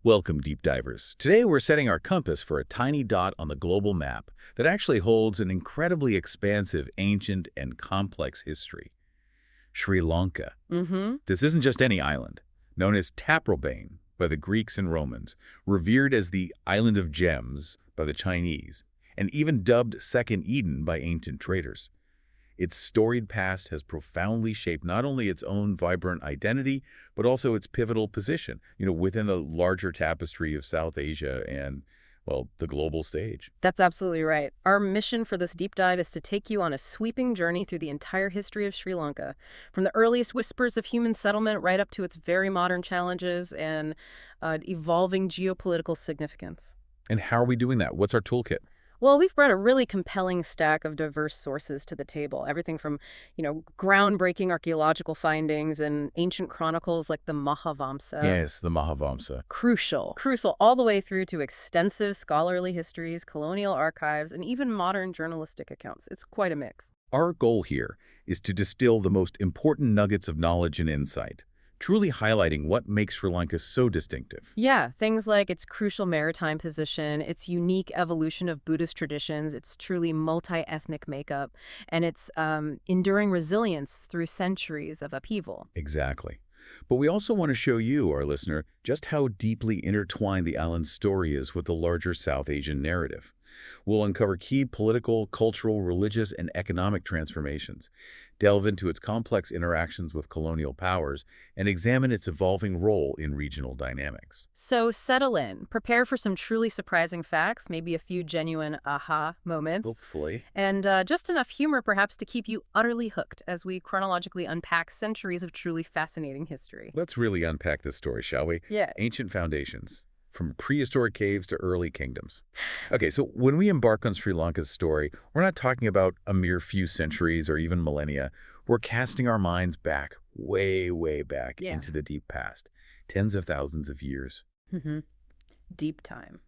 Welcome, deep divers. Today we're setting our compass for a tiny dot on the global map that actually holds an incredibly expansive, ancient, and complex history. Sri Lanka. This isn't just any island. Known as Taprobane by the Greeks and Romans, revered as the Island of Gems by the Chinese, and even dubbed Second Eden by ancient traders. Its storied past has profoundly shaped not only its own vibrant identity, but also its pivotal position, within the larger tapestry of South Asia and, well, the global stage. That's absolutely right. Our mission for this deep dive is to take you on a sweeping journey through the entire history of Sri Lanka, from the earliest whispers of human settlement right up to its very modern challenges and evolving geopolitical significance. And how are we doing that? What's our toolkit? Well, we've brought a really compelling stack of diverse sources to the table. Everything from, groundbreaking archaeological findings and ancient chronicles like the Mahavamsa. Yes, the Mahavamsa. Crucial, all the way through to extensive scholarly histories, colonial archives, and even modern journalistic accounts. It's quite a mix. Our goal here is to distill the most important nuggets of knowledge and insight, truly highlighting what makes Sri Lanka so distinctive. Yeah, things like its crucial maritime position, its unique evolution of Buddhist traditions, its truly multi-ethnic makeup, and its enduring resilience through centuries of upheaval. Exactly. But we also want to show you, our listener, just how deeply intertwined the island's story is with the larger South Asian narrative. We'll uncover key political, cultural, religious, and economic transformations, delve into its complex interactions with colonial powers, and examine its evolving role in regional dynamics. So settle in, prepare for some truly surprising facts, maybe a few genuine aha moments. Hopefully. And just enough humor perhaps to keep you utterly hooked as we chronologically unpack centuries of truly fascinating history. Let's really unpack this story, shall we? Yeah. Ancient foundations. From prehistoric caves to early kingdoms. Okay, so when we embark on Sri Lanka's story, we're not talking about a mere few centuries or even millennia. We're casting our minds back, way, way back into the deep past, tens of thousands of years. Deep time.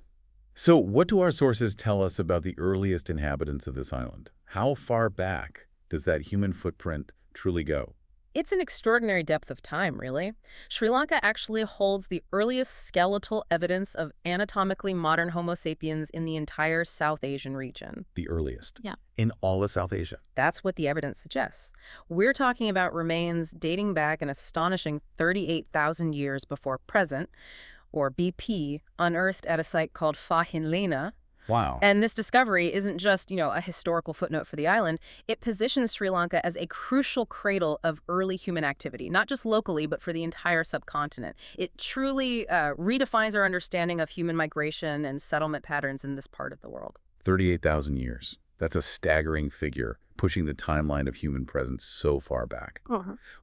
So what do our sources tell us about the earliest inhabitants of this island? How far back does that human footprint truly go? It's an extraordinary depth of time, really. Sri Lanka actually holds the earliest skeletal evidence of anatomically modern Homo sapiens in the entire South Asian region. The earliest? Yeah. In all of South Asia? That's what the evidence suggests. We're talking about remains dating back an astonishing 38,000 years before present, or BP, unearthed at a site called Fahinlena. Wow. And this discovery isn't just, a historical footnote for the island. It positions Sri Lanka as a crucial cradle of early human activity, not just locally, but for the entire subcontinent. It truly redefines our understanding of human migration and settlement patterns in this part of the world. 38,000 years. That's a staggering figure, pushing the timeline of human presence so far back.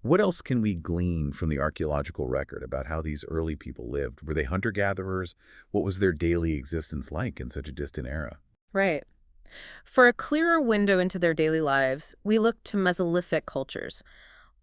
What else can we glean from the archaeological record about how these early people lived? Were they hunter-gatherers? What was their daily existence like in such a distant era? Right. For a clearer window into their daily lives, we look to Mesolithic cultures,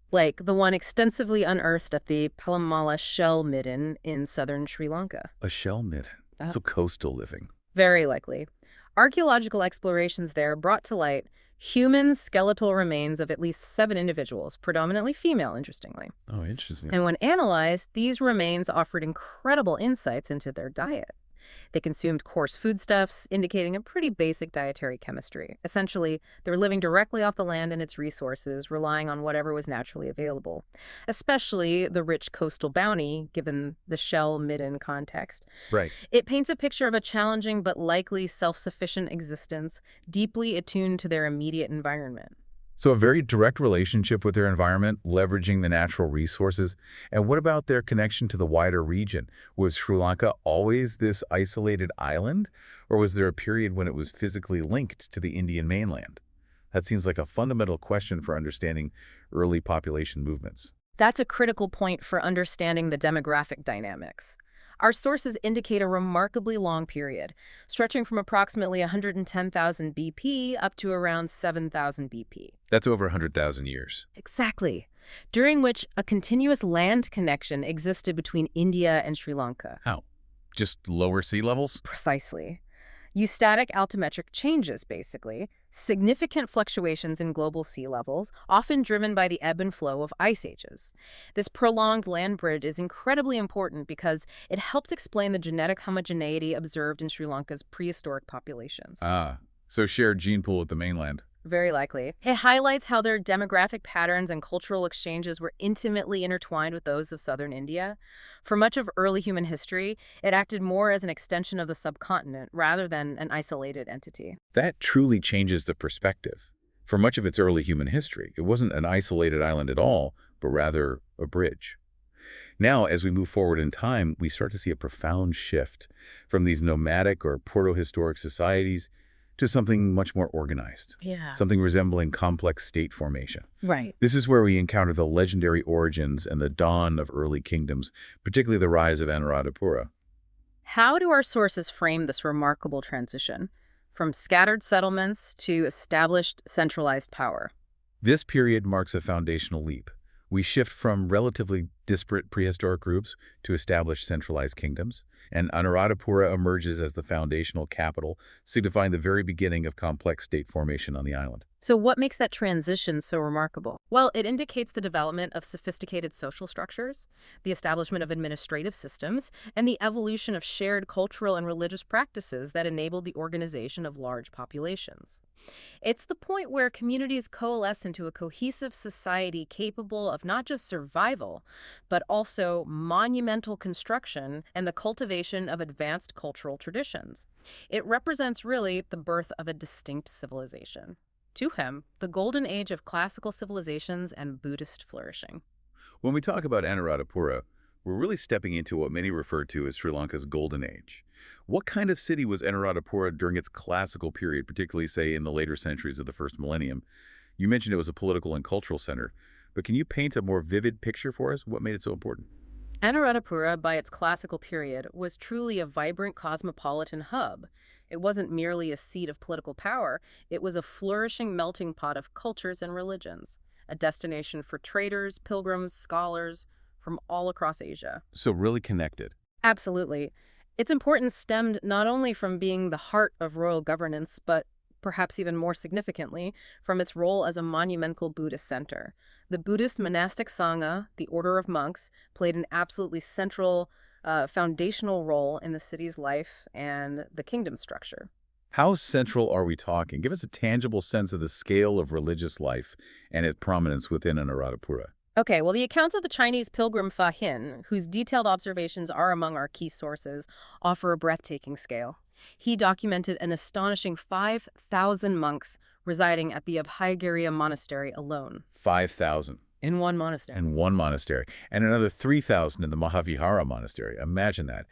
like the one extensively unearthed at the Palamala shell midden in southern Sri Lanka. A shell midden. So coastal living. Very likely. Archaeological explorations there brought to light human skeletal remains of at least 7 individuals, predominantly female, interestingly. Oh, interesting. And when analyzed, these remains offered incredible insights into their diet. They consumed coarse foodstuffs, indicating a pretty basic dietary chemistry. Essentially, they were living directly off the land and its resources, relying on whatever was naturally available, especially the rich coastal bounty, given the shell midden context. Right. It paints a picture of a challenging but likely self-sufficient existence, deeply attuned to their immediate environment. So a very direct relationship with their environment, leveraging the natural resources. And what about their connection to the wider region? Was Sri Lanka always this isolated island, or was there a period when it was physically linked to the Indian mainland? That seems like a fundamental question for understanding early population movements. That's a critical point for understanding the demographic dynamics. Our sources indicate a remarkably long period, stretching from approximately 110,000 BP up to around 7,000 BP. That's over 100,000 years. Exactly. During which a continuous land connection existed between India and Sri Lanka. How? Just lower sea levels? Precisely. Eustatic altimetric changes, basically, significant fluctuations in global sea levels, often driven by the ebb and flow of ice ages. This prolonged land bridge is incredibly important because it helps explain the genetic homogeneity observed in Sri Lanka's prehistoric populations. Ah, so shared gene pool with the mainland. Very likely. It highlights how their demographic patterns and cultural exchanges were intimately intertwined with those of southern India. For much of early human history, it acted more as an extension of the subcontinent rather than an isolated entity. That truly changes the perspective. For much of its early human history, it wasn't an isolated island at all, but rather a bridge. Now, as we move forward in time, we start to see a profound shift from these nomadic or proto-historic societies to something much more organized, Yeah. something resembling complex state formation. Right. This is where we encounter the legendary origins and the dawn of early kingdoms, particularly the rise of Anuradhapura. How do our sources frame this remarkable transition from scattered settlements to established centralized power? This period marks a foundational leap. We shift from relatively disparate prehistoric groups to established centralized kingdoms, and Anuradhapura emerges as the foundational capital, signifying the very beginning of complex state formation on the island. So what makes that transition so remarkable? Well, it indicates the development of sophisticated social structures, the establishment of administrative systems, and the evolution of shared cultural and religious practices that enabled the organization of large populations. It's the point where communities coalesce into a cohesive society capable of not just survival, but also monumental construction and the cultivation of advanced cultural traditions. It represents really the birth of a distinct civilization. To him, the golden age of classical civilizations and Buddhist flourishing. When we talk about Anuradhapura, we're really stepping into what many refer to as Sri Lanka's golden age. What kind of city was Anuradhapura during its classical period, particularly, say, in the later centuries of the first millennium? You mentioned it was a political and cultural center, but can you paint a more vivid picture for us? What made it so important? Anuradhapura, by its classical period, was truly a vibrant cosmopolitan hub. It wasn't merely a seat of political power, it was a flourishing melting pot of cultures and religions, a destination for traders, pilgrims, scholars from all across Asia. So really connected. Absolutely. Its importance stemmed not only from being the heart of royal governance, but perhaps even more significantly, from its role as a monumental Buddhist center. The Buddhist monastic Sangha, the order of monks, played an absolutely central, foundational role in the city's life and the kingdom structure. How central are we talking? Give us a tangible sense of the scale of religious life and its prominence within Anuradhapura. Okay, well, the accounts of the Chinese pilgrim Fa Hin, whose detailed observations are among our key sources, offer a breathtaking scale. He documented an astonishing 5,000 monks residing at the Abhayagiriya monastery alone. 5,000 In one monastery. in one monastery, and another 3,000 in the Mahavihara monastery. Imagine that.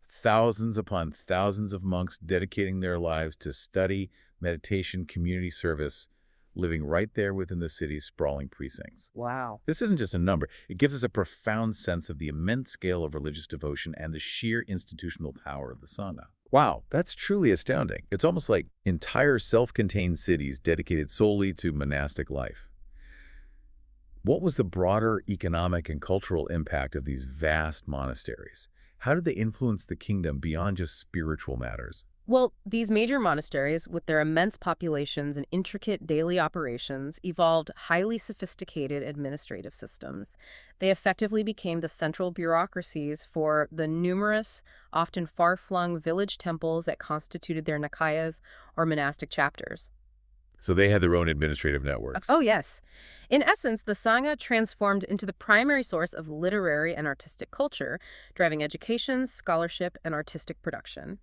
Thousands upon thousands of monks dedicating their lives to study, meditation, community service, living right there within the city's sprawling precincts. Wow. This isn't just a number. It gives us a profound sense of the immense scale of religious devotion and the sheer institutional power of the Sangha. Wow, that's truly astounding. It's almost like entire self-contained cities dedicated solely to monastic life. What was the broader economic and cultural impact of these vast monasteries? How did they influence the kingdom beyond just spiritual matters? Well, these major monasteries, with their immense populations and intricate daily operations, evolved highly sophisticated administrative systems. They effectively became the central bureaucracies for the numerous, often far-flung village temples that constituted their nikayas or monastic chapters. So they had their own administrative networks. Oh, yes. In essence, the Sangha transformed into the primary source of literary and artistic culture, driving education, scholarship, and artistic production.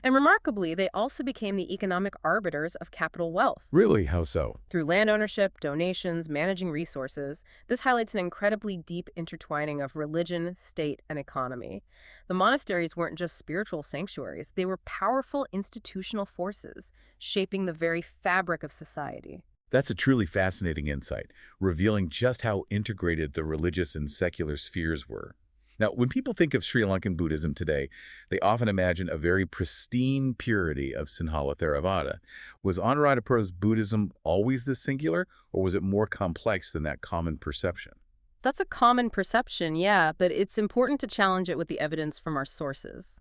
And remarkably, they also became the economic arbiters of capital wealth. Really? How so? Through land ownership, donations, managing resources, this highlights an incredibly deep intertwining of religion, state, and economy. The monasteries weren't just spiritual sanctuaries, they were powerful institutional forces, shaping the very fabric of society. That's a truly fascinating insight, revealing just how integrated the religious and secular spheres were. Now, when people think of Sri Lankan Buddhism today, they often imagine a very pristine purity of Sinhala Theravada. Was Anuradhapura's Buddhism always this singular, or was it more complex than that common perception? That's a common perception, yeah, but it's important to challenge it with the evidence from our sources.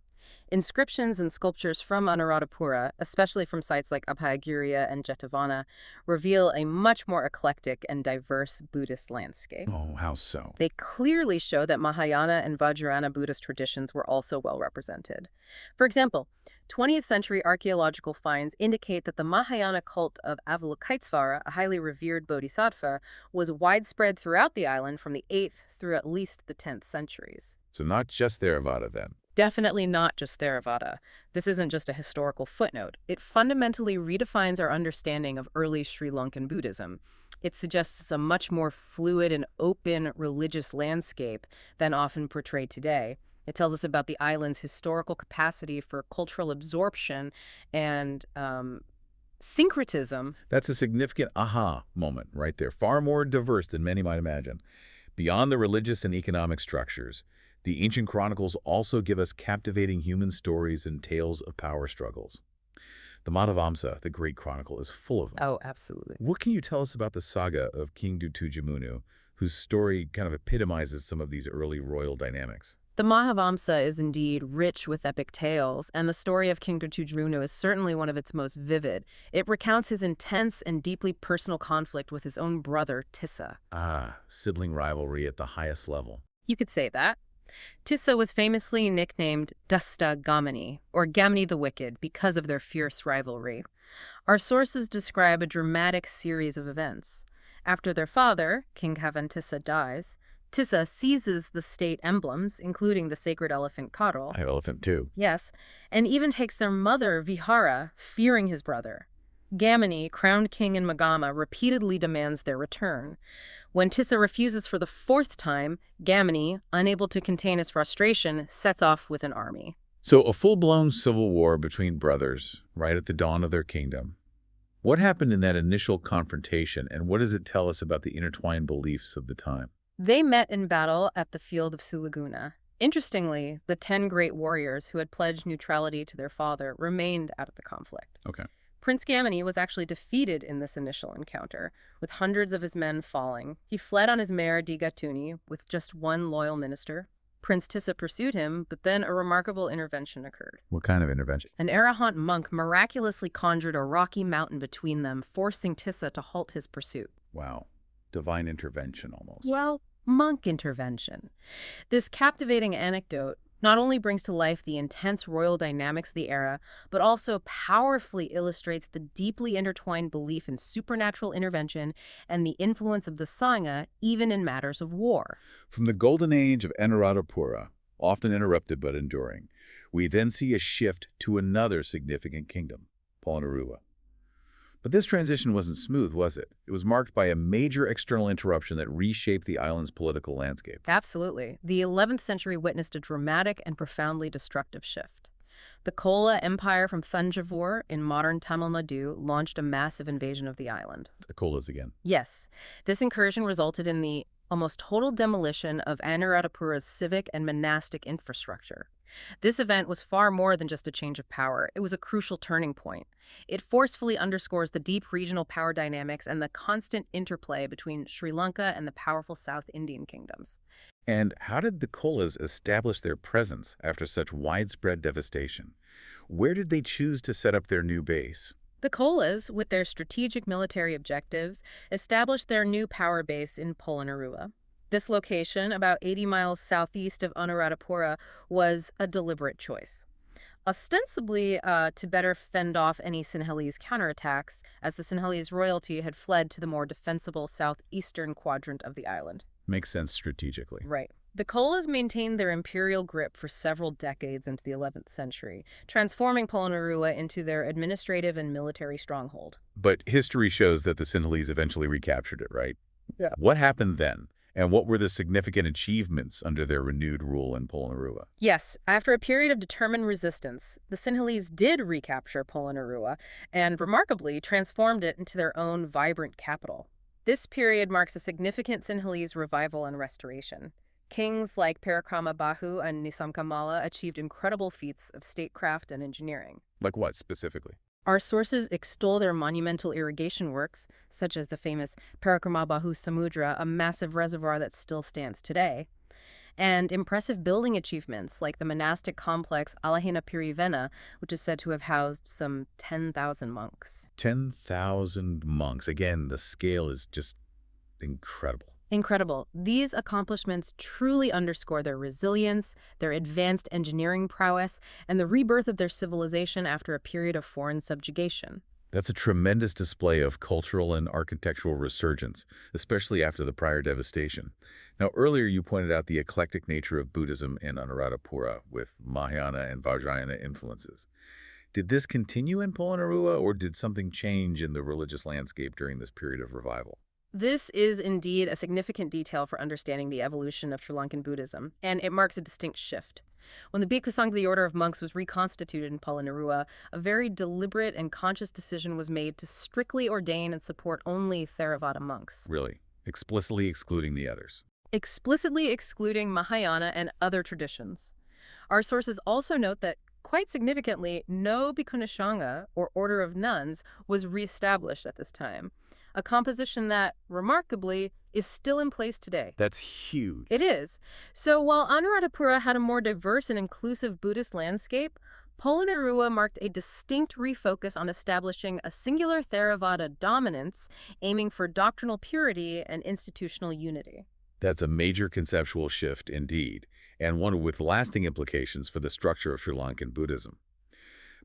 Inscriptions and sculptures from Anuradhapura, especially from sites like Abhayagiriya and Jetavana, reveal a much more eclectic and diverse Buddhist landscape. Oh, how so? They clearly show that Mahayana and Vajrayana Buddhist traditions were also well represented. For example, 20th century archaeological finds indicate that the Mahayana cult of Avalokitesvara, a highly revered bodhisattva, was widespread throughout the island from the 8th through at least the 10th centuries. So not just Theravada then. Definitely not just Theravada. This isn't just a historical footnote. It fundamentally redefines our understanding of early Sri Lankan Buddhism. It suggests a much more fluid and open religious landscape than often portrayed today. It tells us about the island's historical capacity for cultural absorption and syncretism. That's a significant aha moment right there, far more diverse than many might imagine. Beyond the religious and economic structures, the ancient chronicles also give us captivating human stories and tales of power struggles. The Mahavamsa, the Great Chronicle, is full of them. Oh, absolutely. What can you tell us about the saga of King Dutujamunu, whose story kind of epitomizes some of these early royal dynamics? The Mahavamsa is indeed rich with epic tales, and the story of King Dutujamunu is certainly one of its most vivid. It recounts his intense and deeply personal conflict with his own brother, Tissa. Ah, sibling rivalry at the highest level. You could say that. Tissa was famously nicknamed Dusta Gamini, or Gamini the Wicked, because of their fierce rivalry. Our sources describe a dramatic series of events. After their father, King Havantissa, dies, Tissa seizes the state emblems, including the sacred elephant Karo. I have elephant too. Yes, and even takes their mother, Vihara, fearing his brother. Gamini, crowned king in Magama, repeatedly demands their return. When Tissa refuses for the 4th time, Gamini, unable to contain his frustration, sets off with an army. So a full-blown civil war between brothers, right at the dawn of their kingdom. What happened in that initial confrontation, and what does it tell us about the intertwined beliefs of the time? They met in battle at the field of Sulaguna. Interestingly, the 10 great warriors who had pledged neutrality to their father remained out of the conflict. Okay. Prince Gamini was actually defeated in this initial encounter, with hundreds of his men falling. He fled on his mare Digatuni with just one loyal minister. Prince Tissa pursued him, but then a remarkable intervention occurred. What kind of intervention? An Arahant monk miraculously conjured a rocky mountain between them, forcing Tissa to halt his pursuit. Wow. Divine intervention almost. Well, monk intervention. This captivating anecdote not only brings to life the intense royal dynamics of the era, but also powerfully illustrates the deeply intertwined belief in supernatural intervention and the influence of the Sangha even in matters of war. From the golden age of Anuradhapura, often interrupted but enduring, we then see a shift to another significant kingdom, Polonnaruwa. But this transition wasn't smooth, was it? It was marked by a major external interruption that reshaped the island's political landscape. Absolutely. The 11th century witnessed a dramatic and profoundly destructive shift. The Chola Empire from Thanjavur in modern Tamil Nadu launched a massive invasion of the island. The Cholas again. Yes, this incursion resulted in the almost total demolition of Anuradhapura's civic and monastic infrastructure. This event was far more than just a change of power. It was a crucial turning point. It forcefully underscores the deep regional power dynamics and the constant interplay between Sri Lanka and the powerful South Indian kingdoms. And how did the Cholas establish their presence after such widespread devastation? Where did they choose to set up their new base? The Cholas, with their strategic military objectives, established their new power base in Polonnaruwa. This location, about 80 miles southeast of Anuradhapura, was a deliberate choice. Ostensibly to better fend off any Sinhalese counterattacks, as the Sinhalese royalty had fled to the more defensible southeastern quadrant of the island. Makes sense strategically. Right. The Cholas maintained their imperial grip for several decades into the 11th century, transforming Polonnaruwa into their administrative and military stronghold. But history shows that the Sinhalese eventually recaptured it, right? Yeah. What happened then? And what were the significant achievements under their renewed rule in Polonnaruwa? Yes, after a period of determined resistance, the Sinhalese did recapture Polonnaruwa and, remarkably, transformed it into their own vibrant capital. This period marks a significant Sinhalese revival and restoration. Kings like Parakrama Bahu and Nisamkamala achieved incredible feats of statecraft and engineering. Like what, specifically? Our sources extol their monumental irrigation works, such as the famous Parakrama Bahu Samudra, a massive reservoir that still stands today. and impressive building achievements like the monastic complex Alahina Pirivena, which is said to have housed some 10,000 monks. 10,000 monks. Again, the scale is just incredible. Incredible. These accomplishments truly underscore their resilience, their advanced engineering prowess, and the rebirth of their civilization after a period of foreign subjugation. That's a tremendous display of cultural and architectural resurgence, especially after the prior devastation. Now, earlier you pointed out the eclectic nature of Buddhism in Anuradhapura with Mahayana and Vajrayana influences. Did this continue in Polonnaruwa, or did something change in the religious landscape during this period of revival? This is indeed a significant detail for understanding the evolution of Sri Lankan Buddhism, and it marks a distinct shift. When the Bhikkhu Sangha, the Order of Monks, was reconstituted in Polonnaruwa, a very deliberate and conscious decision was made to strictly ordain and support only Theravada monks. Really? Explicitly excluding the others? Explicitly excluding Mahayana and other traditions. Our sources also note that, quite significantly, no Bhikkhuna Sangha, or Order of Nuns, was reestablished at this time, a composition that, remarkably, is still in place today. That's huge. It is. So while Anuradhapura had a more diverse and inclusive Buddhist landscape, Polonnaruwa marked a distinct refocus on establishing a singular Theravada dominance, aiming for doctrinal purity and institutional unity. That's a major conceptual shift indeed, and one with lasting implications for the structure of Sri Lankan Buddhism.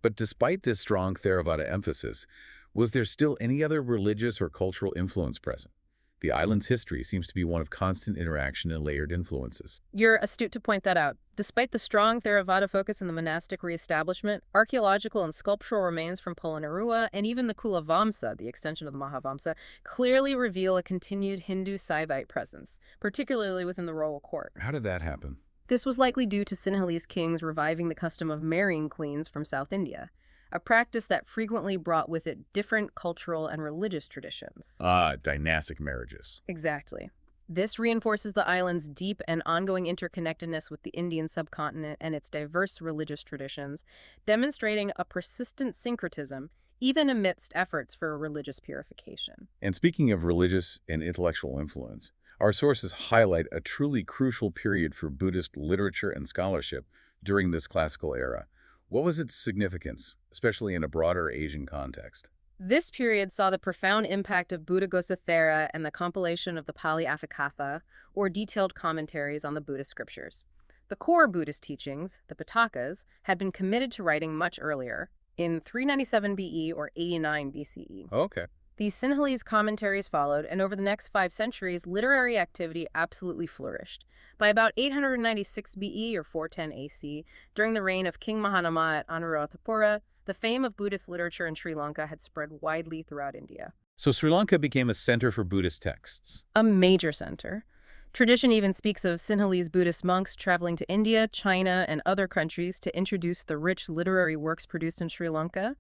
But despite this strong Theravada emphasis, was there still any other religious or cultural influence present? The island's history seems to be one of constant interaction and layered influences. You're astute to point that out. Despite the strong Theravada focus in the monastic reestablishment, archaeological and sculptural remains from Polonnaruwa and even the Mahavamsa, the extension of the Mahavamsa, clearly reveal a continued Hindu Saivite presence, particularly within the royal court. How did that happen? This was likely due to Sinhalese kings reviving the custom of marrying queens from South India, a practice that frequently brought with it different cultural and religious traditions. Dynastic marriages. Exactly. This reinforces the island's deep and ongoing interconnectedness with the Indian subcontinent and its diverse religious traditions, demonstrating a persistent syncretism even amidst efforts for religious purification. And speaking of religious and intellectual influence, our sources highlight a truly crucial period for Buddhist literature and scholarship during this classical era. What was its significance, especially in a broader Asian context? This period saw the profound impact of Buddhaghosa Thera and the compilation of the Pali Atthakatha, or detailed commentaries on the Buddhist scriptures. The core Buddhist teachings, the Pitakas, had been committed to writing much earlier, in 397 BE or 89 BCE. Okay. These Sinhalese commentaries followed, and over the next 5 centuries, literary activity absolutely flourished. By about 896 BE or 410 AC, during the reign of King Mahanama at Anuradhapura, the fame of Buddhist literature in Sri Lanka had spread widely throughout India. So Sri Lanka became a center for Buddhist texts. A major center. Tradition even speaks of Sinhalese Buddhist monks traveling to India, China, and other countries to introduce the rich literary works produced in Sri Lanka.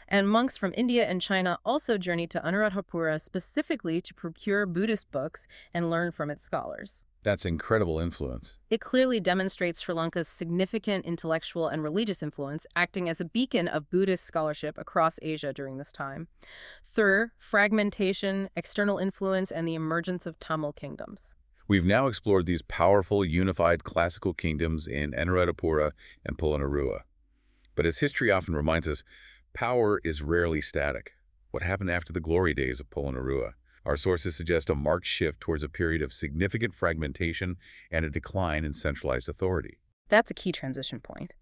And monks from India and China also journeyed to Anuradhapura specifically to procure Buddhist books and learn from its scholars. That's incredible influence. It clearly demonstrates Sri Lanka's significant intellectual and religious influence, acting as a beacon of Buddhist scholarship across Asia during this time. Third, fragmentation, external influence, and the emergence of Tamil kingdoms. We've now explored these powerful, unified classical kingdoms in Anuradhapura and Polonnaruwa. But as history often reminds us, power is rarely static. What happened after the glory days of Polonnaruwa? Our sources suggest a marked shift towards a period of significant fragmentation and a decline in centralized authority. That's a key transition point.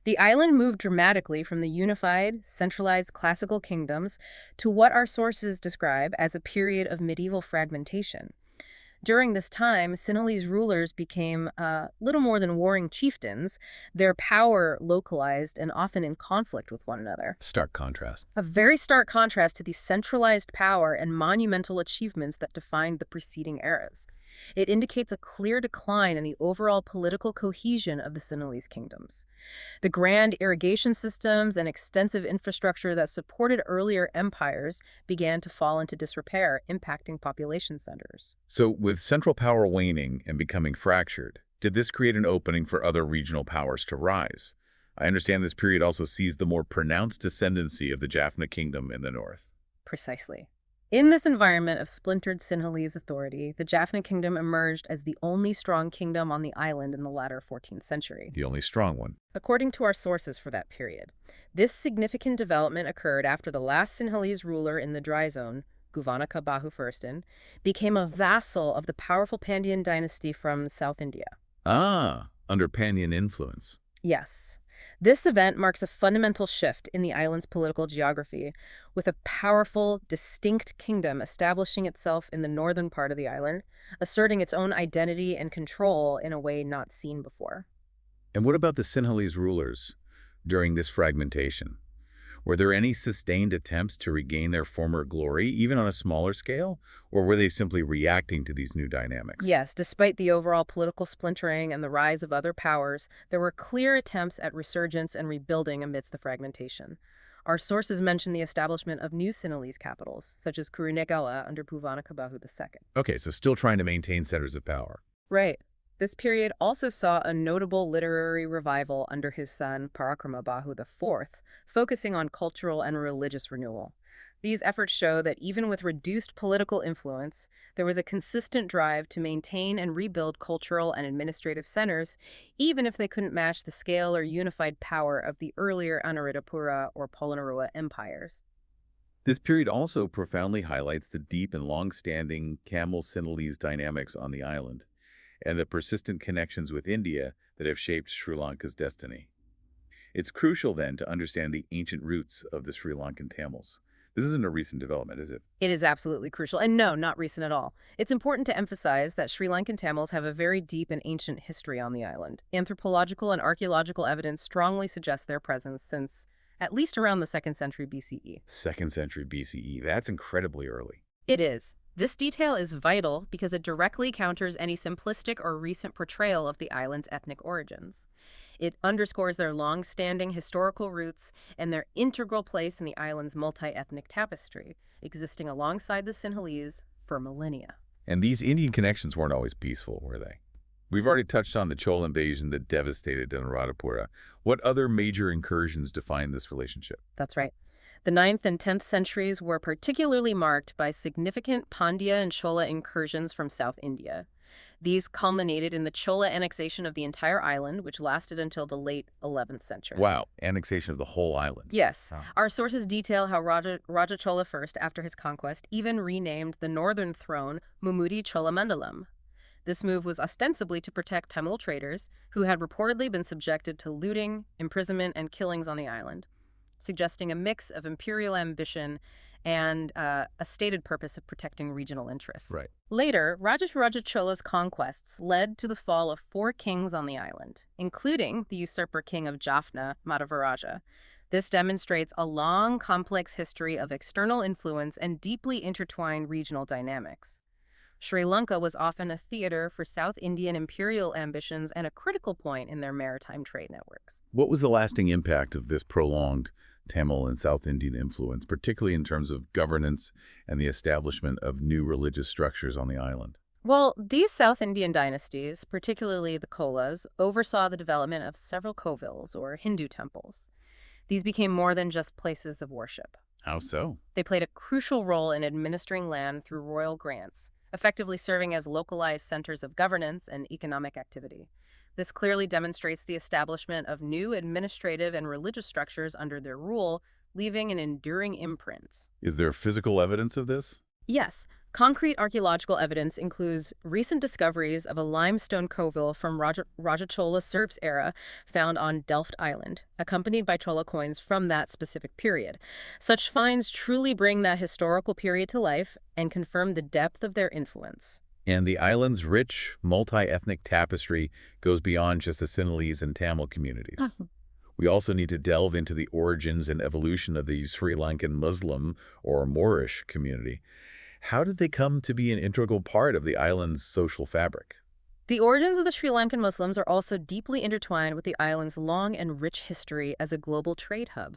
The island moved dramatically from the unified, centralized classical kingdoms to what our sources describe as a period of medieval fragmentation. During this time, Sinhalese rulers became little more than warring chieftains, their power localized and often in conflict with one another. Stark contrast. A very stark contrast to the centralized power and monumental achievements that defined the preceding eras. It indicates a clear decline in the overall political cohesion of the Sinhalese kingdoms. The grand irrigation systems and extensive infrastructure that supported earlier empires began to fall into disrepair, impacting population centers. So, with central power waning and becoming fractured, did this create an opening for other regional powers to rise? I understand this period also sees the more pronounced ascendancy of the Jaffna kingdom in the north. Precisely. In this environment of splintered Sinhalese authority, the Jaffna kingdom emerged as the only strong kingdom on the island in the latter 14th century. The only strong one. According to our sources for that period, this significant development occurred after the last Sinhalese ruler in the dry zone, Guvanaka Bahu I, became a vassal of the powerful Pandyan dynasty from South India. Ah, under Pandyan influence. Yes. This event marks a fundamental shift in the island's political geography, with a powerful, distinct kingdom establishing itself in the northern part of the island, asserting its own identity and control in a way not seen before. And what about the Sinhalese rulers during this fragmentation? Were there any sustained attempts to regain their former glory, even on a smaller scale? Or were they simply reacting to these new dynamics? Yes, despite the overall political splintering and the rise of other powers, there were clear attempts at resurgence and rebuilding amidst the fragmentation. Our sources mention the establishment of new Sinhalese capitals, such as Kurunegala under Puvanakabahu II. Okay, so still trying to maintain centers of power. Right. This period also saw a notable literary revival under his son Parakramabahu IV, focusing on cultural and religious renewal. These efforts show that even with reduced political influence, there was a consistent drive to maintain and rebuild cultural and administrative centers, even if they couldn't match the scale or unified power of the earlier Anuradhapura or Polonnaruwa empires. This period also profoundly highlights the deep and long-standing Tamil-Sinhalese dynamics on the island, and the persistent connections with India that have shaped Sri Lanka's destiny. It's crucial, then, to understand the ancient roots of the Sri Lankan Tamils. This isn't a recent development, is it? It is absolutely crucial, and no, not recent at all. It's important to emphasize that Sri Lankan Tamils have a very deep and ancient history on the island. Anthropological and archaeological evidence strongly suggests their presence since at least around the 2nd century BCE. 2nd century BCE. That's incredibly early. It is. This detail is vital because it directly counters any simplistic or recent portrayal of the island's ethnic origins. It underscores their long-standing historical roots and their integral place in the island's multi-ethnic tapestry, existing alongside the Sinhalese for millennia. And these Indian connections weren't always peaceful, were they? We've already touched on the Chola invasion that devastated Anuradhapura. What other major incursions define this relationship? That's right. The 9th and 10th centuries were particularly marked by significant Pandya and Chola incursions from South India. These culminated in the Chola annexation of the entire island, which lasted until the late 11th century. Wow, annexation of the whole island. Yes. Wow. Our sources detail how Raja Chola I, after his conquest, even renamed the northern throne Mumudi Cholamandalam. This move was ostensibly to protect Tamil traders, who had reportedly been subjected to looting, imprisonment, and killings on the island, suggesting a mix of imperial ambition and a stated purpose of protecting regional interests. Right. Later, Raja Chola's conquests led to the fall of 4 kings on the island, including the usurper king of Jaffna, Madhavaraja. This demonstrates a long, complex history of external influence and deeply intertwined regional dynamics. Sri Lanka was often a theater for South Indian imperial ambitions and a critical point in their maritime trade networks. What was the lasting impact of this prolonged Tamil and South Indian influence, particularly in terms of governance and the establishment of new religious structures on the island? Well, these South Indian dynasties, particularly the Cholas, oversaw the development of several kovils, or Hindu temples. These became more than just places of worship. How so? They played a crucial role in administering land through royal grants, effectively serving as localized centers of governance and economic activity. This clearly demonstrates the establishment of new administrative and religious structures under their rule, leaving an enduring imprint. Is there physical evidence of this? Yes. Concrete archaeological evidence includes recent discoveries of a limestone kovil from Raja Chola Serf's era found on Delft Island, accompanied by Chola coins from that specific period. Such finds truly bring that historical period to life and confirm the depth of their influence. And the island's rich, multi-ethnic tapestry goes beyond just the Sinhalese and Tamil communities. We also need to delve into the origins and evolution of the Sri Lankan Muslim or Moorish community. How did they come to be an integral part of the island's social fabric? The origins of the Sri Lankan Muslims are also deeply intertwined with the island's long and rich history as a global trade hub.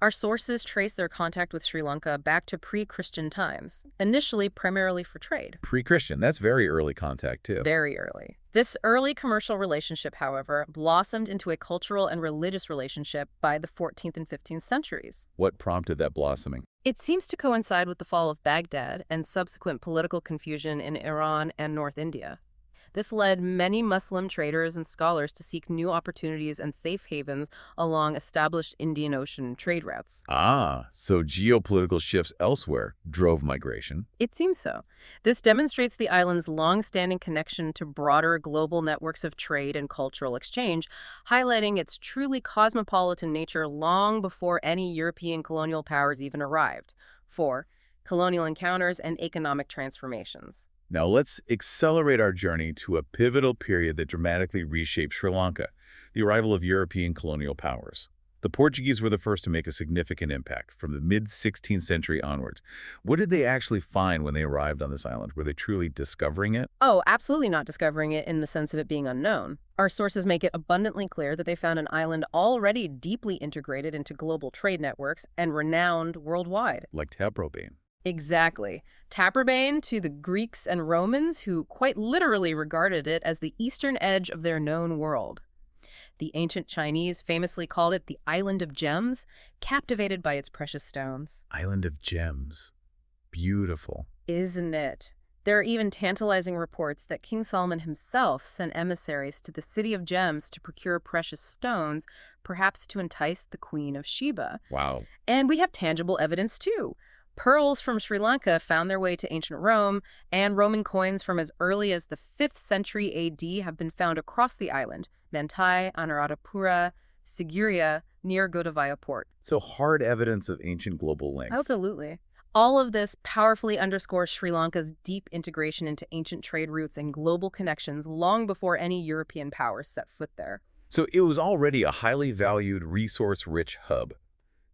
Our sources trace their contact with Sri Lanka back to pre-Christian times, initially primarily for trade. Pre-Christian, that's very early contact, too. Very early. This early commercial relationship, however, blossomed into a cultural and religious relationship by the 14th and 15th centuries. What prompted that blossoming? It seems to coincide with the fall of Baghdad and subsequent political confusion in Iran and North India. This led many Muslim traders and scholars to seek new opportunities and safe havens along established Indian Ocean trade routes. Ah, so geopolitical shifts elsewhere drove migration. It seems so. This demonstrates the island's long-standing connection to broader global networks of trade and cultural exchange, highlighting its truly cosmopolitan nature long before any European colonial powers even arrived. 4. Colonial encounters and economic transformations. Now let's accelerate our journey to a pivotal period that dramatically reshaped Sri Lanka, the arrival of European colonial powers. The Portuguese were the first to make a significant impact from the mid-16th century onwards. What did they actually find when they arrived on this island? Were they truly discovering it? Oh, absolutely not discovering it in the sense of it being unknown. Our sources make it abundantly clear that they found an island already deeply integrated into global trade networks and renowned worldwide. Like Taprobane. Exactly. Taprobane to the Greeks and Romans, who quite literally regarded it as the eastern edge of their known world. The ancient Chinese famously called it the Island of Gems, captivated by its precious stones. Island of Gems. Beautiful. Isn't it? There are even tantalizing reports that King Solomon himself sent emissaries to the City of Gems to procure precious stones, perhaps to entice the Queen of Sheba. Wow. And we have tangible evidence, too. Pearls from Sri Lanka found their way to ancient Rome, and Roman coins from as early as the 5th century AD have been found across the island, Mantai, Anuradhapura, Sigiriya, near Godavaya port. So hard evidence of ancient global links. Absolutely. All of this powerfully underscores Sri Lanka's deep integration into ancient trade routes and global connections long before any European powers set foot there. So it was already a highly valued, resource-rich hub.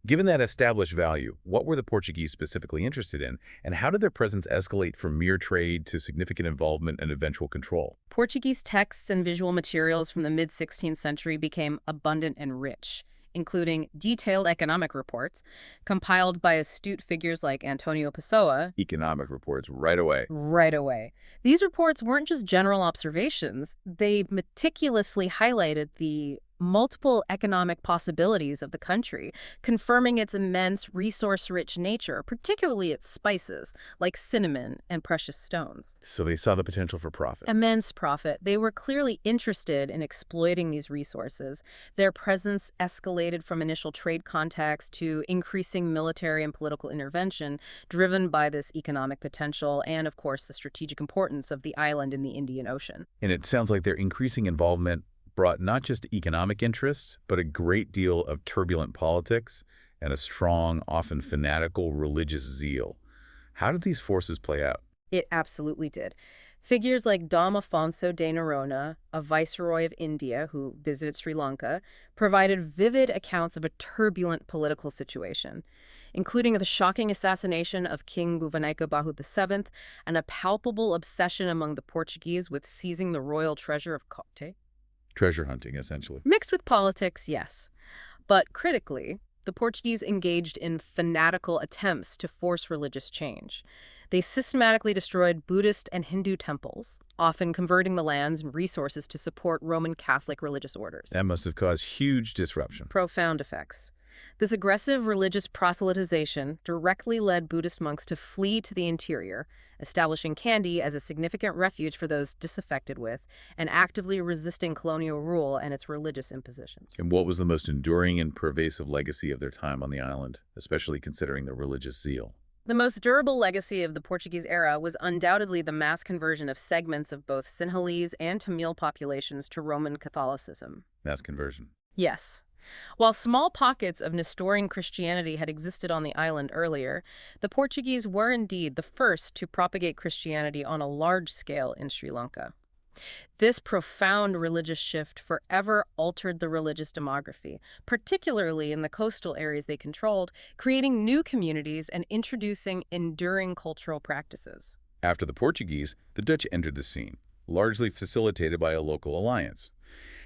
Given that established value, what were the Portuguese specifically interested in, and how did their presence escalate from mere trade to significant involvement and eventual control? Portuguese texts and visual materials from the mid-16th century became abundant and rich, including detailed economic reports compiled by astute figures like Antonio Pessoa. Economic reports right away. Right away. These reports weren't just general observations. They meticulously highlighted the multiple economic possibilities of the country, confirming its immense resource-rich nature, particularly its spices, like cinnamon and precious stones. So they saw the potential for profit. Immense profit. They were clearly interested in exploiting these resources. Their presence escalated from initial trade contacts to increasing military and political intervention, driven by this economic potential and, of course, the strategic importance of the island in the Indian Ocean. And it sounds like their increasing involvement brought not just economic interests, but a great deal of turbulent politics and a strong, often fanatical religious zeal. How did these forces play out? It absolutely did. Figures like Dom Afonso de Noronha, a viceroy of India who visited Sri Lanka, provided vivid accounts of a turbulent political situation, including the shocking assassination of King Bhuvanekabahu VII and a palpable obsession among the Portuguese with seizing the royal treasure of Copte. Treasure hunting, essentially. Mixed with politics, yes. But critically, the Portuguese engaged in fanatical attempts to force religious change. They systematically destroyed Buddhist and Hindu temples, often converting the lands and resources to support Roman Catholic religious orders. That must have caused huge disruption. Profound effects. This aggressive religious proselytization directly led Buddhist monks to flee to the interior, establishing Kandy as a significant refuge for those disaffected with, and actively resisting colonial rule and its religious impositions. And what was the most enduring and pervasive legacy of their time on the island, especially considering their religious zeal? The most durable legacy of the Portuguese era was undoubtedly the mass conversion of segments of both Sinhalese and Tamil populations to Roman Catholicism. Mass conversion. Yes. While small pockets of Nestorian Christianity had existed on the island earlier, the Portuguese were indeed the first to propagate Christianity on a large scale in Sri Lanka. This profound religious shift forever altered the religious demography, particularly in the coastal areas they controlled, creating new communities and introducing enduring cultural practices. After the Portuguese, the Dutch entered the scene, largely facilitated by a local alliance.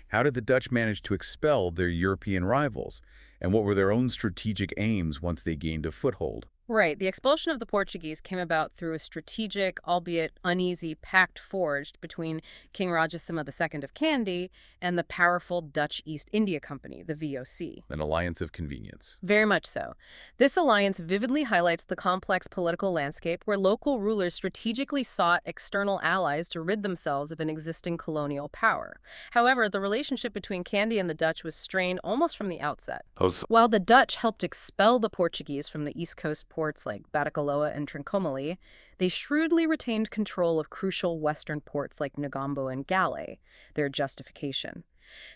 How did the Dutch manage to expel their European rivals? And what were their own strategic aims once they gained a foothold? Right. The expulsion of the Portuguese came about through a strategic, albeit uneasy, pact forged between King Rajasima II of Kandy and the powerful Dutch East India Company, the VOC. An alliance of convenience. Very much so. This alliance vividly highlights the complex political landscape where local rulers strategically sought external allies to rid themselves of an existing colonial power. However, the relationship between Kandy and the Dutch was strained almost from the outset. While the Dutch helped expel the Portuguese from the east coast ports like Batacaloa and Trincomalee, they shrewdly retained control of crucial western ports like Negombo and Galé, their justification,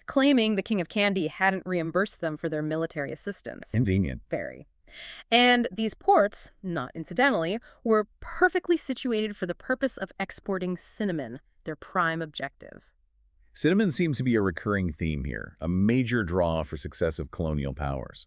claiming the King of Kandy hadn't reimbursed them for their military assistance. Convenient. Very. And these ports, not incidentally, were perfectly situated for the purpose of exporting cinnamon, their prime objective. Cinnamon seems to be a recurring theme here, a major draw for successive colonial powers.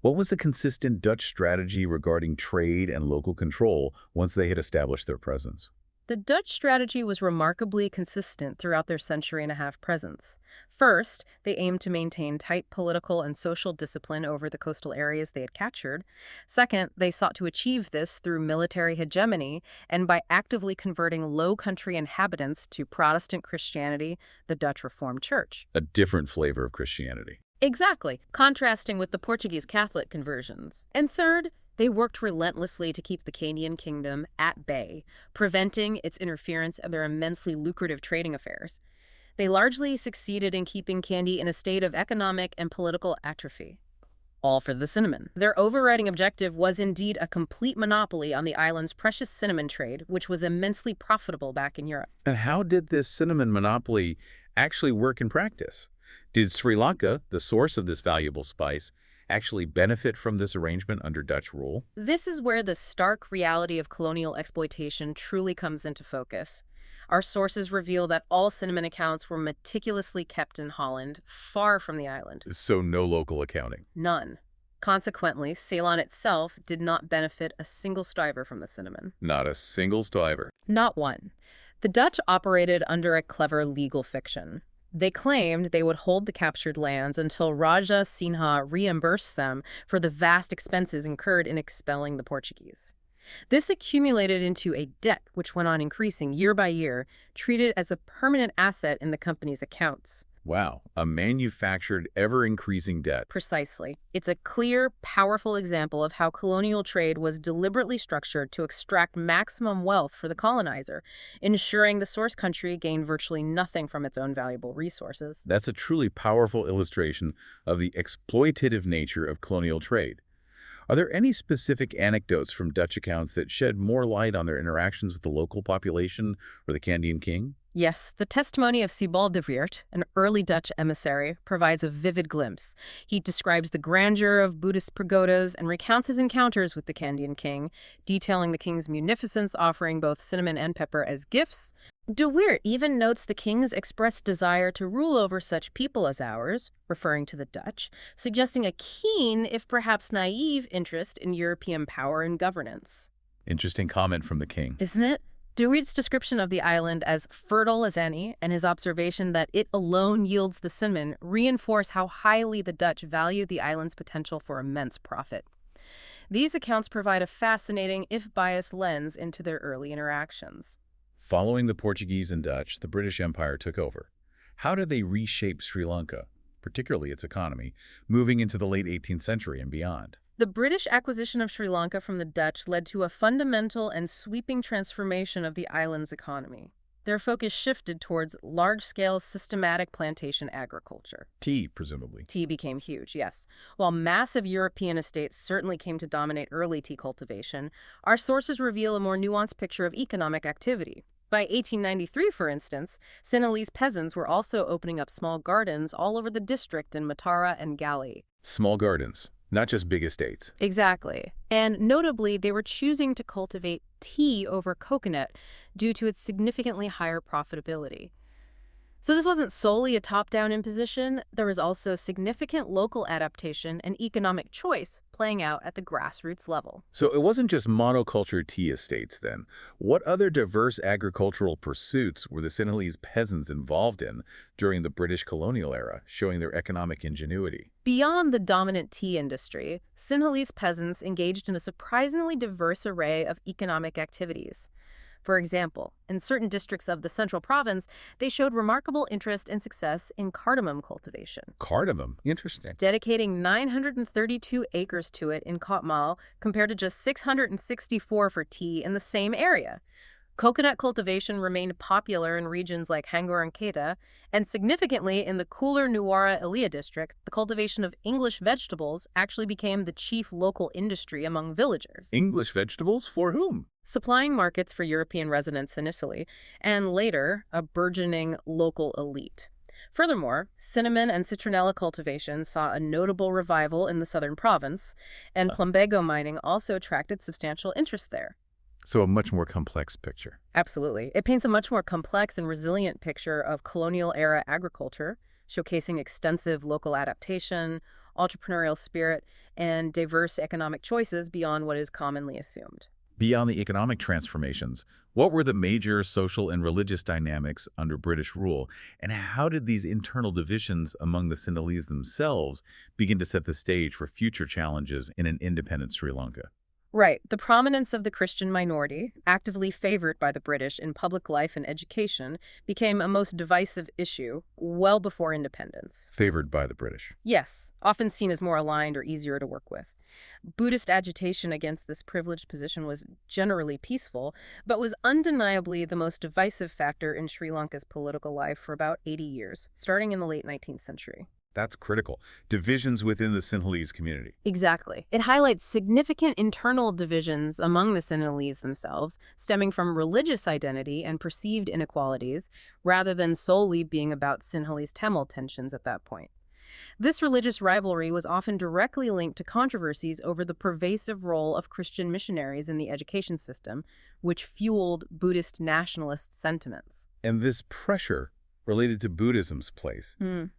What was the consistent Dutch strategy regarding trade and local control once they had established their presence? The Dutch strategy was remarkably consistent throughout their century-and-a-half presence. First, they aimed to maintain tight political and social discipline over the coastal areas they had captured. Second, they sought to achieve this through military hegemony and by actively converting Low Country inhabitants to Protestant Christianity, the Dutch Reformed Church. A different flavor of Christianity. Exactly, contrasting with the Portuguese Catholic conversions. And third, they worked relentlessly to keep the Kandian kingdom at bay, preventing its interference in their immensely lucrative trading affairs. They largely succeeded in keeping Kandy in a state of economic and political atrophy. All for the cinnamon. Their overriding objective was indeed a complete monopoly on the island's precious cinnamon trade, which was immensely profitable back in Europe. And how did this cinnamon monopoly actually work in practice? Did Sri Lanka, the source of this valuable spice, actually benefit from this arrangement under Dutch rule? This is where the stark reality of colonial exploitation truly comes into focus. Our sources reveal that all cinnamon accounts were meticulously kept in Holland, far from the island. So no local accounting? None. Consequently, Ceylon itself did not benefit a single stiver from the cinnamon. Not a single stiver. Not one. The Dutch operated under a clever legal fiction. They claimed they would hold the captured lands until Raja Sinha reimbursed them for the vast expenses incurred in expelling the Portuguese. This accumulated into a debt which went on increasing year by year, treated as a permanent asset in the company's accounts. Wow, a manufactured, ever-increasing debt. Precisely. It's a clear, powerful example of how colonial trade was deliberately structured to extract maximum wealth for the colonizer, ensuring the source country gained virtually nothing from its own valuable resources. That's a truly powerful illustration of the exploitative nature of colonial trade. Are there any specific anecdotes from Dutch accounts that shed more light on their interactions with the local population or the Kandian king? Yes, the testimony of Sebald de Weert, an early Dutch emissary, provides a vivid glimpse. He describes the grandeur of Buddhist pagodas and recounts his encounters with the Kandian king, detailing the king's munificence, offering both cinnamon and pepper as gifts. De Weert even notes the king's expressed desire to rule over such people as ours, referring to the Dutch, suggesting a keen, if perhaps naive, interest in European power and governance. Interesting comment from the king. Isn't it? De Weert's description of the island as fertile as any and his observation that it alone yields the cinnamon reinforce how highly the Dutch value the island's potential for immense profit. These accounts provide a fascinating, if biased, lens into their early interactions. Following the Portuguese and Dutch, the British Empire took over. How did they reshape Sri Lanka, particularly its economy, moving into the late 18th century and beyond? The British acquisition of Sri Lanka from the Dutch led to a fundamental and sweeping transformation of the island's economy. Their focus shifted towards large-scale, systematic plantation agriculture. Tea, presumably. Tea became huge, yes. While massive European estates certainly came to dominate early tea cultivation, our sources reveal a more nuanced picture of economic activity. By 1893, for instance, Sinhalese peasants were also opening up small gardens all over the district in Matara and Gali. Small gardens, not just big estates. Exactly. And notably, they were choosing to cultivate tea over coconut due to its significantly higher profitability. So this wasn't solely a top-down imposition. There was also significant local adaptation and economic choice playing out at the grassroots level. So it wasn't just monoculture tea estates then. What other diverse agricultural pursuits were the Sinhalese peasants involved in during the British colonial era, showing their economic ingenuity? Beyond the dominant tea industry, Sinhalese peasants engaged in a surprisingly diverse array of economic activities. For example, in certain districts of the central province, they showed remarkable interest and success in cardamom cultivation, Cardamom. Interesting. dedicating 932 acres to it in Kotmal compared to just 664 for tea in the same area. Coconut cultivation remained popular in regions like Hangor and Kedah, and significantly in the cooler Nuwara Eliya district, the cultivation of English vegetables actually became the chief local industry among villagers, English vegetables? For whom? supplying markets for European residents initially, and later a burgeoning local elite. Furthermore, cinnamon and citronella cultivation saw a notable revival in the southern province, and plumbago mining also attracted substantial interest there. So a much more complex picture. Absolutely. It paints a much more complex and resilient picture of colonial-era agriculture, showcasing extensive local adaptation, entrepreneurial spirit, and diverse economic choices beyond what is commonly assumed. Beyond the economic transformations, what were the major social and religious dynamics under British rule, and how did these internal divisions among the Sinhalese themselves begin to set the stage for future challenges in an independent Sri Lanka? Right. The prominence of the Christian minority, actively favored by the British in public life and education, became a most divisive issue well before independence. Favored by the British. Yes, often seen as more aligned or easier to work with. Buddhist agitation against this privileged position was generally peaceful, but was undeniably the most divisive factor in Sri Lanka's political life for about 80 years, starting in the late 19th century. That's critical. Divisions within the Sinhalese community. Exactly. It highlights significant internal divisions among the Sinhalese themselves, stemming from religious identity and perceived inequalities, rather than solely being about Sinhalese-Tamil tensions at that point. This religious rivalry was often directly linked to controversies over the pervasive role of Christian missionaries in the education system, which fueled Buddhist nationalist sentiments. And this pressure related to Buddhism's place.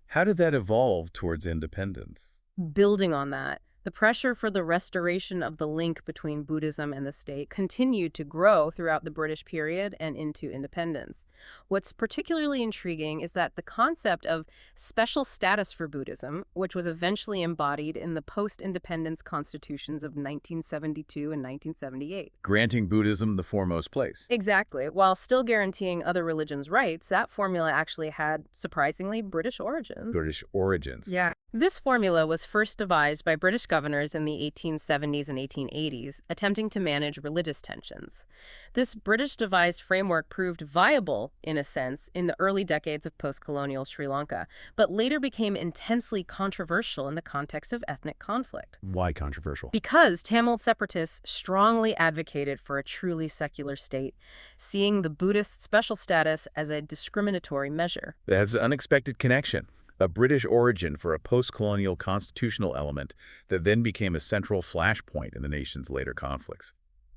How did that evolve towards independence? Building on that, the pressure for the restoration of the link between Buddhism and the state continued to grow throughout the British period and into independence. What's particularly intriguing is that the concept of special status for Buddhism, which was eventually embodied in the post-independence constitutions of 1972 and 1978. Granting Buddhism the foremost place. Exactly. While still guaranteeing other religions' rights, that formula actually had, surprisingly, British origins. British origins. Yeah. This formula was first devised by British governors in the 1870s and 1880s, attempting to manage religious tensions. This British-devised framework proved viable, in a sense, in the early decades of post-colonial Sri Lanka, but later became intensely controversial in the context of ethnic conflict. Why controversial? Because Tamil separatists strongly advocated for a truly secular state, seeing the Buddhist special status as a discriminatory measure. That's an unexpected connection. A British origin for a post-colonial constitutional element that then became a central flashpoint in the nation's later conflicts.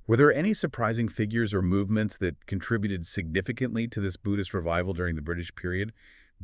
Were there any surprising figures or movements that contributed significantly to this Buddhist revival during the British period,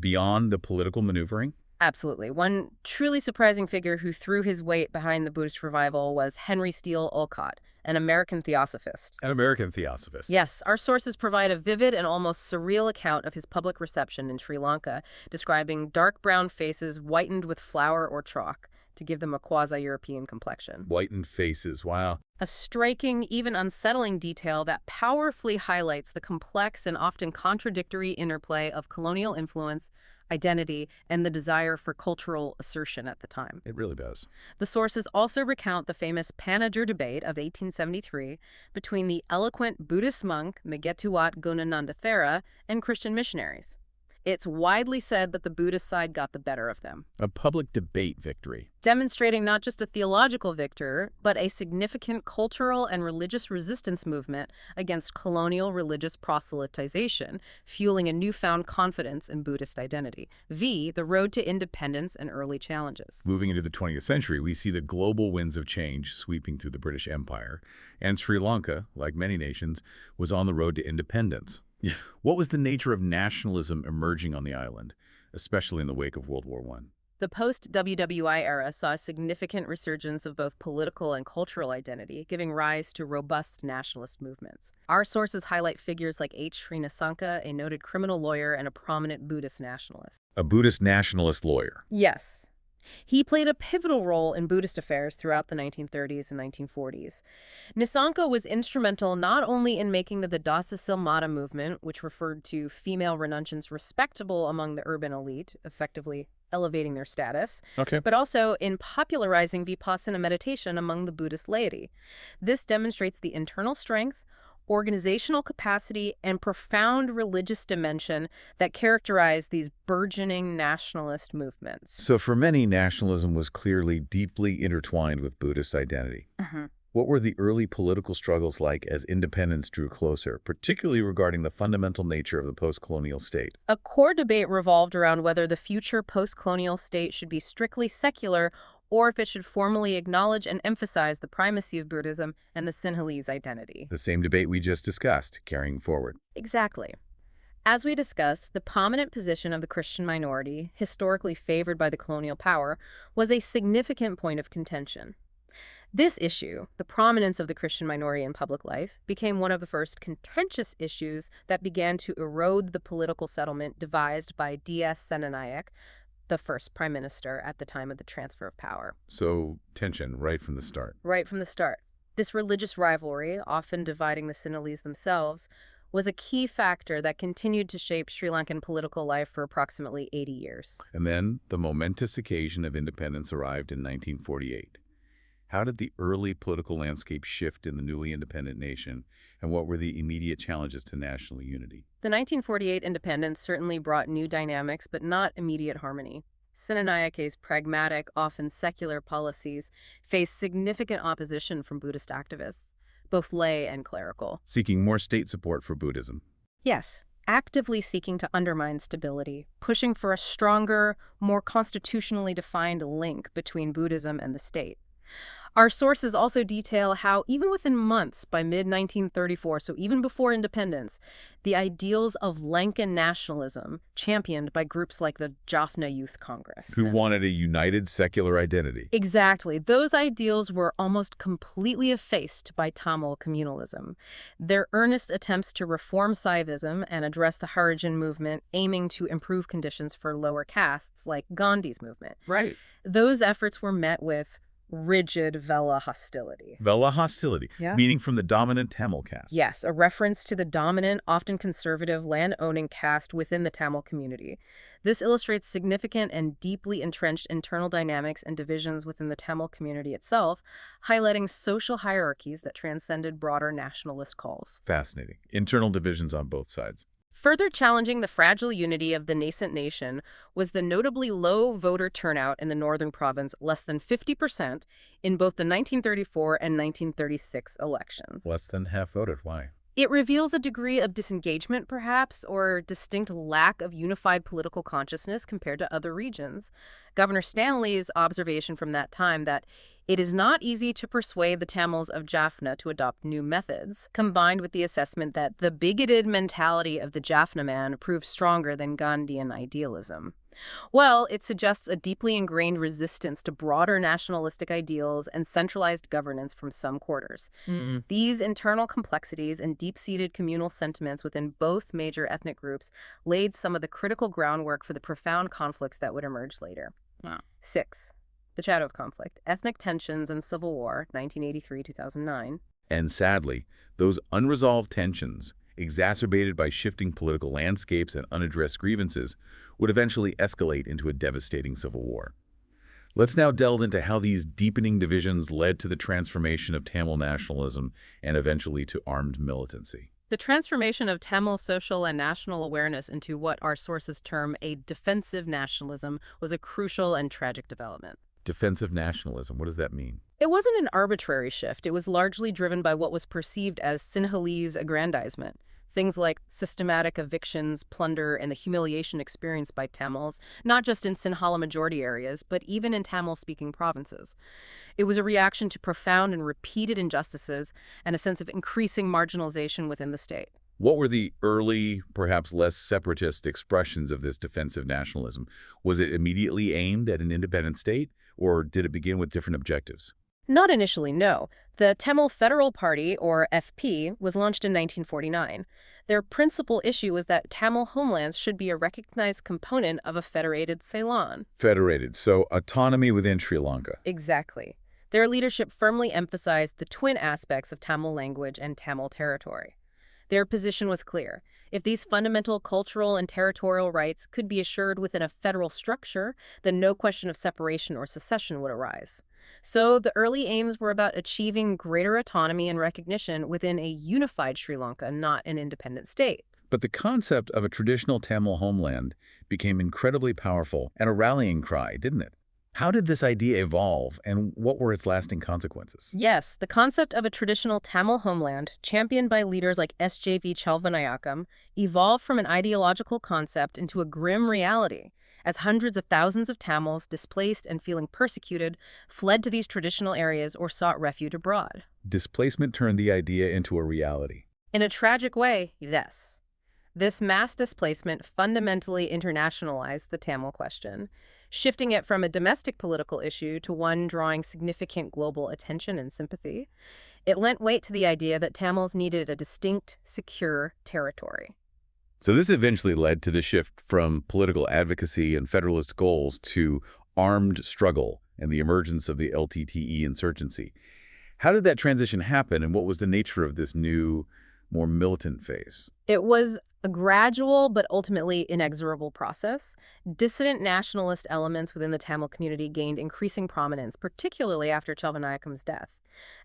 beyond the political maneuvering? Absolutely. One truly surprising figure who threw his weight behind the Buddhist revival was Henry Steele Olcott, an American theosophist. An American theosophist. Yes, our sources provide a vivid and almost surreal account of his public reception in Sri Lanka, describing dark brown faces whitened with flour or chalk to give them a quasi-European complexion. Whitened faces, wow. A striking, even unsettling detail that powerfully highlights the complex and often contradictory interplay of colonial influence, identity, and the desire for cultural assertion at the time. It really does. The sources also recount the famous Panadur debate of 1873 between the eloquent Buddhist monk Megetuwat Gunanandathera and Christian missionaries. It's widely said that the Buddhist side got the better of them, A public debate victory. demonstrating not just a theological victor, but a significant cultural and religious resistance movement against colonial religious proselytization, fueling a newfound confidence in Buddhist identity. The road to independence and early challenges. Moving into the 20th century, we see the global winds of change sweeping through the British Empire, and Sri Lanka, like many nations, was on the road to independence. Yeah. What was the nature of nationalism emerging on the island, especially in the wake of World War I? The post-WWI era saw a significant resurgence of both political and cultural identity, giving rise to robust nationalist movements. Our sources highlight figures like H. Srinivasanka, a noted criminal lawyer and a prominent Buddhist nationalist. A Buddhist nationalist lawyer. Yes. He played a pivotal role in Buddhist affairs throughout the 1930s and 1940s. Nisanka was instrumental not only in making the Dasa Silmata movement, which referred to female renunciants, respectable among the urban elite, effectively elevating their status, Okay. but also in popularizing Vipassana meditation among the Buddhist laity. This demonstrates the internal strength, organizational capacity, and profound religious dimension that characterize these burgeoning nationalist movements. So for many, nationalism was clearly deeply intertwined with Buddhist identity. What were the early political struggles like as independence drew closer, particularly regarding the fundamental nature of the post-colonial state? A core debate revolved around whether the future post-colonial state should be strictly secular or if it should formally acknowledge and emphasize the primacy of Buddhism and the Sinhalese identity. The same debate we just discussed, carrying forward. Exactly. As we discussed, the prominent position of the Christian minority, historically favored by the colonial power, was a significant point of contention. This issue, the prominence of the Christian minority in public life, became one of the first contentious issues that began to erode the political settlement devised by D.S. Senanayak, the first prime minister at the time of the transfer of power. So tension right from the start. Right from the start. This religious rivalry, often dividing the Sinhalese themselves, was a key factor that continued to shape Sri Lankan political life for approximately 80 years. And then the momentous occasion of independence arrived in 1948. How did the early political landscape shift in the newly independent nation, and what were the immediate challenges to national unity? The 1948 independence certainly brought new dynamics, but not immediate harmony. Senanayak's pragmatic, often secular policies faced significant opposition from Buddhist activists, both lay and clerical. Seeking more state support for Buddhism. Yes, actively seeking to undermine stability, pushing for a stronger, more constitutionally defined link between Buddhism and the state. Our sources also detail how, even within months by mid-1934, so even before independence, the ideals of Lankan nationalism, championed by groups like the Jaffna Youth Congress. Who wanted a united secular identity. Exactly. Those ideals were almost completely effaced by Tamil communalism. Their earnest attempts to reform Saivism and address the Harijan movement, aiming to improve conditions for lower castes, like Gandhi's movement. Right. Those efforts were met with rigid Vela hostility. Vela hostility, Yeah. meaning from the dominant Tamil caste. Yes, a reference to the dominant, often conservative, land-owning caste within the Tamil community. This illustrates significant and deeply entrenched internal dynamics and divisions within the Tamil community itself, highlighting social hierarchies that transcended broader nationalist calls. Fascinating. Internal divisions on both sides. Further challenging the fragile unity of the nascent nation was the notably low voter turnout in the northern province, less than 50%, in both the 1934 and 1936 elections. Less than half voted. Why? It reveals a degree of disengagement, perhaps, or distinct lack of unified political consciousness compared to other regions. Governor Stanley's observation from that time that it is not easy to persuade the Tamils of Jaffna to adopt new methods, combined with the assessment that the bigoted mentality of the Jaffna man proved stronger than Gandhian idealism. Well, it suggests a deeply ingrained resistance to broader nationalistic ideals and centralized governance from some quarters. These internal complexities and deep-seated communal sentiments within both major ethnic groups laid some of the critical groundwork for the profound conflicts that would emerge later. Wow. 6. The shadow of conflict, ethnic tensions and civil war, 1983-2009. And sadly, those unresolved tensions, exacerbated by shifting political landscapes and unaddressed grievances, would eventually escalate into a devastating civil war. Let's now delve into how these deepening divisions led to the transformation of Tamil nationalism and eventually to armed militancy. The transformation of Tamil social and national awareness into what our sources term a defensive nationalism was a crucial and tragic development. Defensive nationalism, what does that mean? It wasn't an arbitrary shift. It was largely driven by what was perceived as Sinhalese aggrandizement. Things like systematic evictions, plunder, and the humiliation experienced by Tamils, not just in Sinhala majority areas, but even in Tamil-speaking provinces. It was a reaction to profound and repeated injustices and a sense of increasing marginalization within the state. What were the early, perhaps less separatist expressions of this defensive nationalism? Was it immediately aimed at an independent state, or did it begin with different objectives? Not initially, no. The Tamil Federal Party, or FP, was launched in 1949. Their principal issue was that Tamil homelands should be a recognized component of a federated Ceylon. Federated, so autonomy within Sri Lanka. Exactly. Their leadership firmly emphasized the twin aspects of Tamil language and Tamil territory. Their position was clear. If these fundamental cultural and territorial rights could be assured within a federal structure, then no question of separation or secession would arise. So the early aims were about achieving greater autonomy and recognition within a unified Sri Lanka, not an independent state. But the concept of a traditional Tamil homeland became incredibly powerful and a rallying cry, didn't it? How did this idea evolve, and what were its lasting consequences? Yes, the concept of a traditional Tamil homeland, championed by leaders like S.J.V. Chelvanayakam, evolved from an ideological concept into a grim reality, as hundreds of thousands of Tamils, displaced and feeling persecuted, fled to these traditional areas or sought refuge abroad. Displacement turned the idea into a reality. In a tragic way, yes. This mass displacement fundamentally internationalized the Tamil question, shifting it from a domestic political issue to one drawing significant global attention and sympathy. It lent weight to the idea that Tamils needed a distinct, secure territory. So this eventually led to the shift from political advocacy and federalist goals to armed struggle and the emergence of the LTTE insurgency. How did that transition happen, and what was the nature of this new, more militant phase? It was a gradual but ultimately inexorable process. Dissident nationalist elements within the Tamil community gained increasing prominence, particularly after Chelvanayakam's death,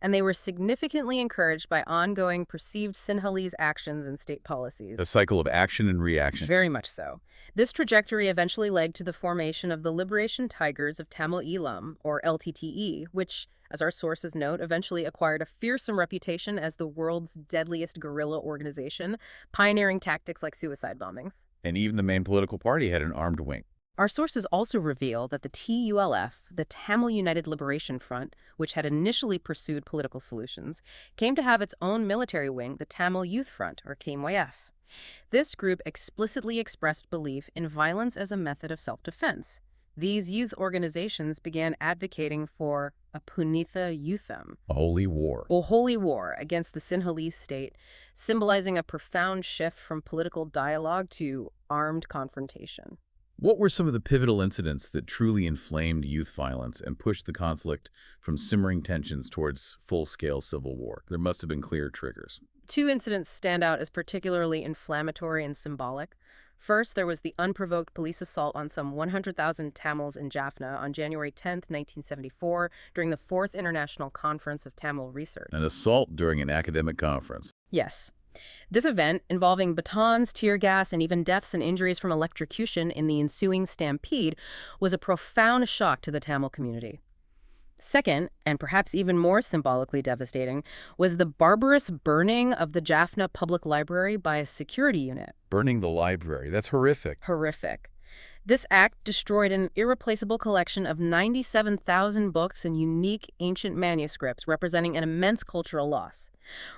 and they were significantly encouraged by ongoing perceived Sinhalese actions and state policies. A cycle of action and reaction. Very much so. This trajectory eventually led to the formation of the Liberation Tigers of Tamil Eelam, or LTTE, which, as our sources note, eventually acquired a fearsome reputation as the world's deadliest guerrilla organization, pioneering tactics like suicide bombings. And even the main political party had an armed wing. Our sources also reveal that the TULF, the Tamil United Liberation Front, which had initially pursued political solutions, came to have its own military wing, the Tamil Youth Front, or KMYF. This group explicitly expressed belief in violence as a method of self-defense. These youth organizations began advocating for a Punitha Yutham, A holy war. a holy war against the Sinhalese state, symbolizing a profound shift from political dialogue to armed confrontation. What were some of the pivotal incidents that truly inflamed youth violence and pushed the conflict from simmering tensions towards full-scale civil war? There must have been clear triggers. Two incidents stand out as particularly inflammatory and symbolic. First, there was the unprovoked police assault on some 100,000 Tamils in Jaffna on January 10, 1974, during the Fourth International Conference of Tamil Research. An assault during an academic conference. Yes. This event, involving batons, tear gas, and even deaths and injuries from electrocution in the ensuing stampede, was a profound shock to the Tamil community. Second, and perhaps even more symbolically devastating, was the barbarous burning of the Jaffna Public Library by a security unit. Burning the library. That's horrific. Horrific. This act destroyed an irreplaceable collection of 97,000 books and unique ancient manuscripts, representing an immense cultural loss.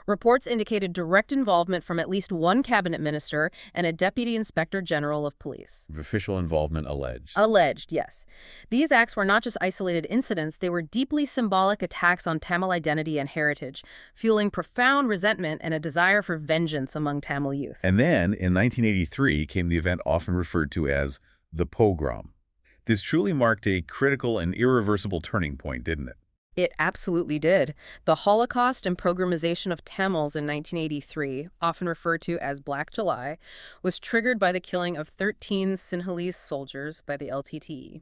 Reports indicated direct involvement from at least one cabinet minister and a deputy inspector general of police. Official involvement alleged. Alleged, yes. These acts were not just isolated incidents, they were deeply symbolic attacks on Tamil identity and heritage, fueling profound resentment and a desire for vengeance among Tamil youth. And then, in 1983, came the event often referred to as the pogrom. This truly marked a critical and irreversible turning point, didn't it? It absolutely did. The Holocaust and pogromization of Tamils in 1983, often referred to as Black July, was triggered by the killing of 13 Sinhalese soldiers by the LTTE.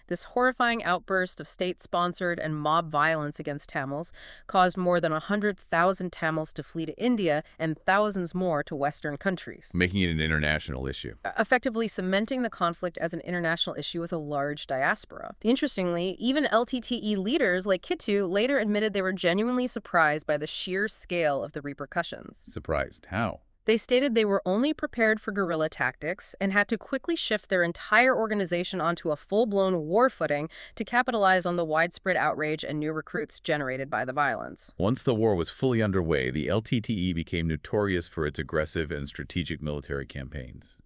This horrifying outburst of state-sponsored and mob violence against Tamils caused more than 100,000 Tamils to flee to India and thousands more to Western countries, Making it an international issue. effectively cementing the conflict as an international issue with a large diaspora. Interestingly, even LTTE leaders like Kittu later admitted they were genuinely surprised by the sheer scale of the repercussions. Surprised. How? They stated they were only prepared for guerrilla tactics and had to quickly shift their entire organization onto a full-blown war footing to capitalize on the widespread outrage and new recruits generated by the violence. Once the war was fully underway, the LTTE became notorious for its aggressive and strategic military campaigns.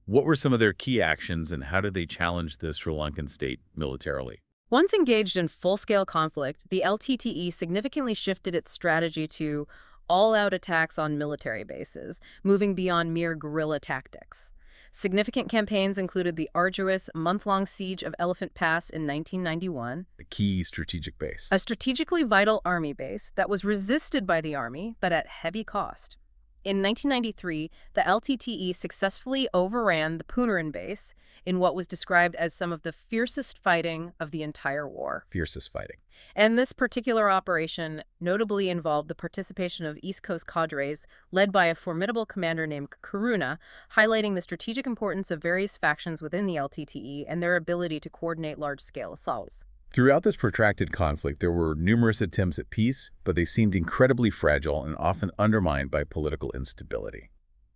What were some of their key actions, and how did they challenge the Sri Lankan state militarily? Once engaged in full-scale conflict, the LTTE significantly shifted its strategy to all-out attacks on military bases, moving beyond mere guerrilla tactics. Significant campaigns included the arduous, month-long siege of Elephant Pass in 1991, A key strategic base. a strategically vital army base that was resisted by the army, but at heavy cost. In 1993, the LTTE successfully overran the Punaran base in what was described as some of the fiercest fighting of the entire war. Fiercest fighting. And this particular operation notably involved the participation of East Coast cadres led by a formidable commander named Karuna, highlighting the strategic importance of various factions within the LTTE and their ability to coordinate large-scale assaults. Throughout this protracted conflict, there were numerous attempts at peace, but they seemed incredibly fragile and often undermined by political instability.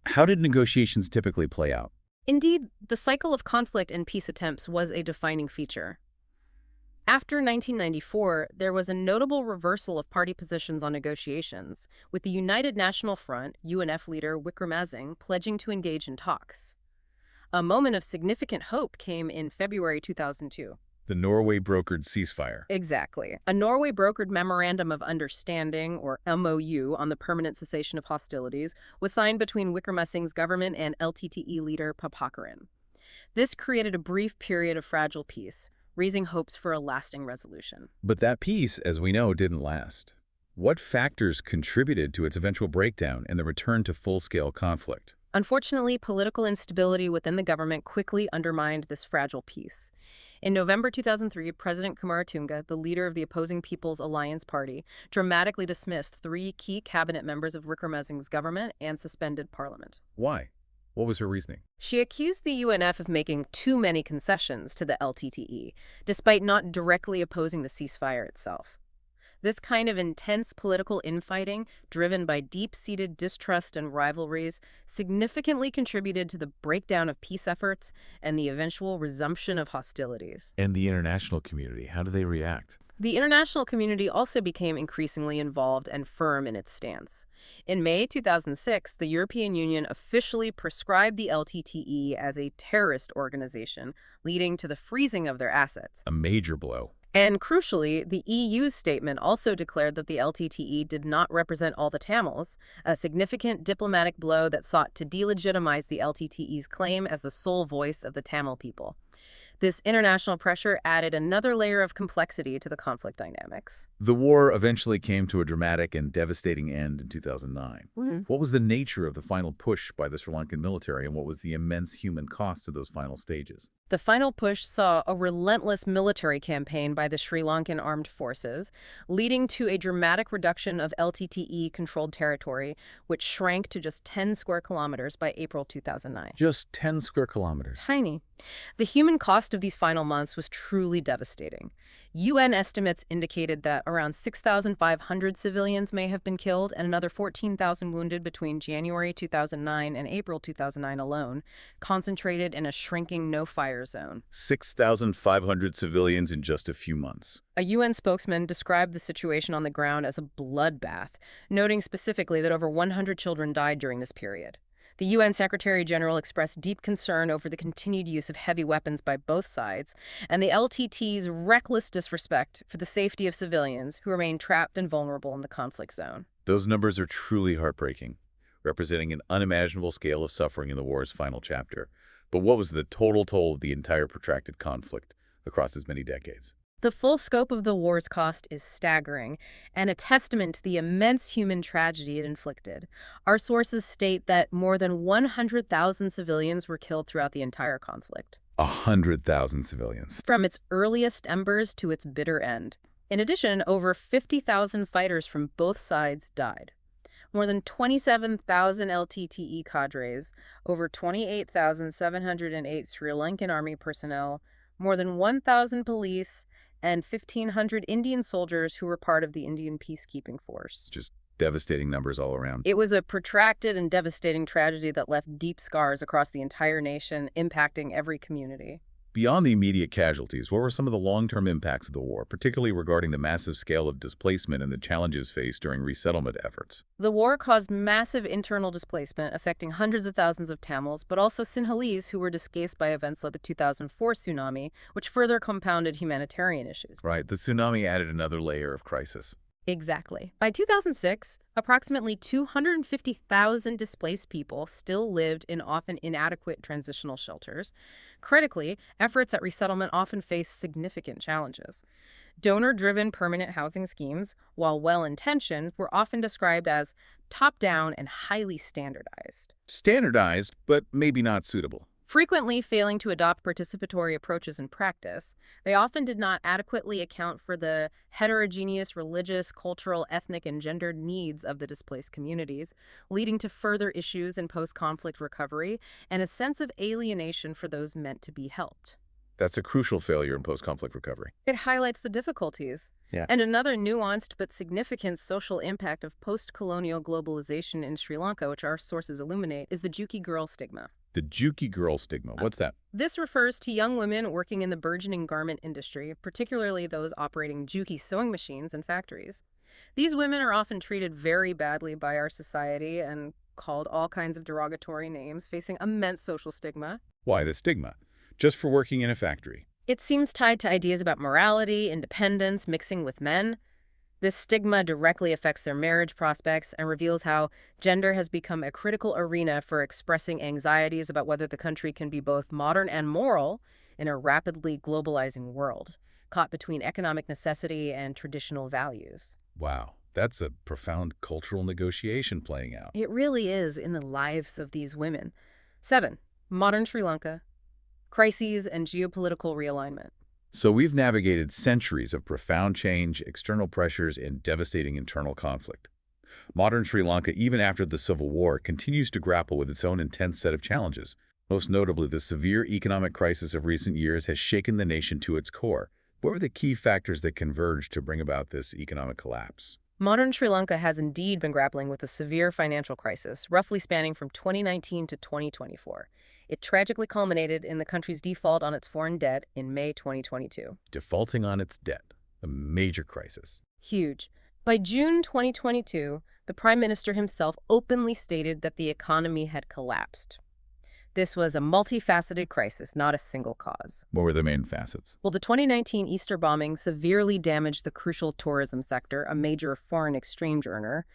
How did negotiations typically play out? Indeed, the cycle of conflict and peace attempts was a defining feature. After 1994, there was a notable reversal of party positions on negotiations, with the United National Front, UNF leader Wickremesinghe, pledging to engage in talks. A moment of significant hope came in February 2002. The Norway-brokered ceasefire. Exactly. A Norway-brokered Memorandum of Understanding, or MOU, on the permanent cessation of hostilities was signed between Wickremesinghe's government and LTTE leader Prabhakaran. This created a brief period of fragile peace, raising hopes for a lasting resolution. But that peace, as we know, didn't last. What factors contributed to its eventual breakdown and the return to full-scale conflict? Unfortunately, political instability within the government quickly undermined this fragile peace. In November 2003, President Kumaratunga, the leader of the opposing People's Alliance Party, dramatically dismissed 3 key cabinet members of Wickremesinghe's government and suspended parliament. Why? What was her reasoning? She accused the UNF of making too many concessions to the LTTE, despite not directly opposing the ceasefire itself. This kind of intense political infighting, driven by deep-seated distrust and rivalries, significantly contributed to the breakdown of peace efforts and the eventual resumption of hostilities. And the international community, how do they react? The international community also became increasingly involved and firm in its stance. In May 2006, the European Union officially proscribed the LTTE as a terrorist organization, leading to the freezing of their assets. A major blow. And crucially, the EU's statement also declared that the LTTE did not represent all the Tamils, a significant diplomatic blow that sought to delegitimize the LTTE's claim as the sole voice of the Tamil people. This international pressure added another layer of complexity to the conflict dynamics. The war eventually came to a dramatic and devastating end in 2009. What was the nature of the final push by the Sri Lankan military, and what was the immense human cost of those final stages? The final push saw a relentless military campaign by the Sri Lankan armed forces, leading to a dramatic reduction of LTTE-controlled territory, which shrank to just 10 square kilometers by April 2009. Just 10 square kilometers. Tiny. The human cost of these final months was truly devastating. UN estimates indicated that around 6,500 civilians may have been killed and another 14,000 wounded between January 2009 and April 2009 alone, concentrated in a shrinking no-fire zone. 6,500 civilians in just a few months. A UN spokesman described the situation on the ground as a bloodbath, noting specifically that over 100 children died during this period. The UN Secretary-General expressed deep concern over the continued use of heavy weapons by both sides and the LTT's reckless disrespect for the safety of civilians who remain trapped and vulnerable in the conflict zone. Those numbers are truly heartbreaking, representing an unimaginable scale of suffering in the war's final chapter. But what was the total toll of the entire protracted conflict across as many decades? The full scope of the war's cost is staggering and a testament to the immense human tragedy it inflicted. Our sources state that more than 100,000 civilians were killed throughout the entire conflict. 100,000 civilians. From its earliest embers to its bitter end. In addition, over 50,000 fighters from both sides died. More than 27,000 LTTE cadres, over 28,708 Sri Lankan army personnel, more than 1,000 police, and 1,500 Indian soldiers who were part of the Indian peacekeeping force. Just Devastating numbers all around. It was a protracted and devastating tragedy that left deep scars across the entire nation, impacting every community. Beyond the immediate casualties, what were some of the long-term impacts of the war, particularly regarding the massive scale of displacement and the challenges faced during resettlement efforts? The war caused massive internal displacement, affecting hundreds of thousands of Tamils, but also Sinhalese who were displaced by events like the 2004 tsunami, which further compounded humanitarian issues. Right, the tsunami added another layer of crisis. Exactly. By 2006, approximately 250,000 displaced people still lived in often inadequate transitional shelters. Critically, efforts at resettlement often face significant challenges. Donor-driven permanent housing schemes, while well-intentioned, were often described as top-down and highly standardized, Standardized, but maybe not suitable. frequently failing to adopt participatory approaches in practice. They often did not adequately account for the heterogeneous religious, cultural, ethnic, and gendered needs of the displaced communities, leading to further issues in post-conflict recovery and a sense of alienation for those meant to be helped. That's a crucial failure in post-conflict recovery. It highlights the difficulties. Yeah. And another nuanced but significant social impact of post-colonial globalization in Sri Lanka, which our sources illuminate, is the Juki girl stigma. The Juki girl stigma, what's that? This refers to young women working in the burgeoning garment industry, particularly those operating Juki sewing machines in factories. These women are often treated very badly by our society and called all kinds of derogatory names, facing immense social stigma. Why the stigma? Just for working in a factory. It seems tied to ideas about morality, independence, mixing with men. This stigma directly affects their marriage prospects and reveals how gender has become a critical arena for expressing anxieties about whether the country can be both modern and moral in a rapidly globalizing world, caught between economic necessity and traditional values. Wow, that's a profound cultural negotiation playing out. It really is in the lives of these women. 7. Modern Sri Lanka. Crises and geopolitical realignment. So we've navigated centuries of profound change, external pressures, and devastating internal conflict. Modern Sri Lanka, even after the Civil War, continues to grapple with its own intense set of challenges. Most notably, the severe economic crisis of recent years has shaken the nation to its core. What were the key factors that converged to bring about this economic collapse? Modern Sri Lanka has indeed been grappling with a severe financial crisis, roughly spanning from 2019 to 2024. It tragically culminated in the country's default on its foreign debt in May 2022. Defaulting on its debt, a major crisis. Huge. By June 2022, the Prime Minister himself openly stated that the economy had collapsed. This was a multifaceted crisis, not a single cause. What were the main facets? Well, the 2019 Easter bombing severely damaged the crucial tourism sector, a major foreign exchange earner.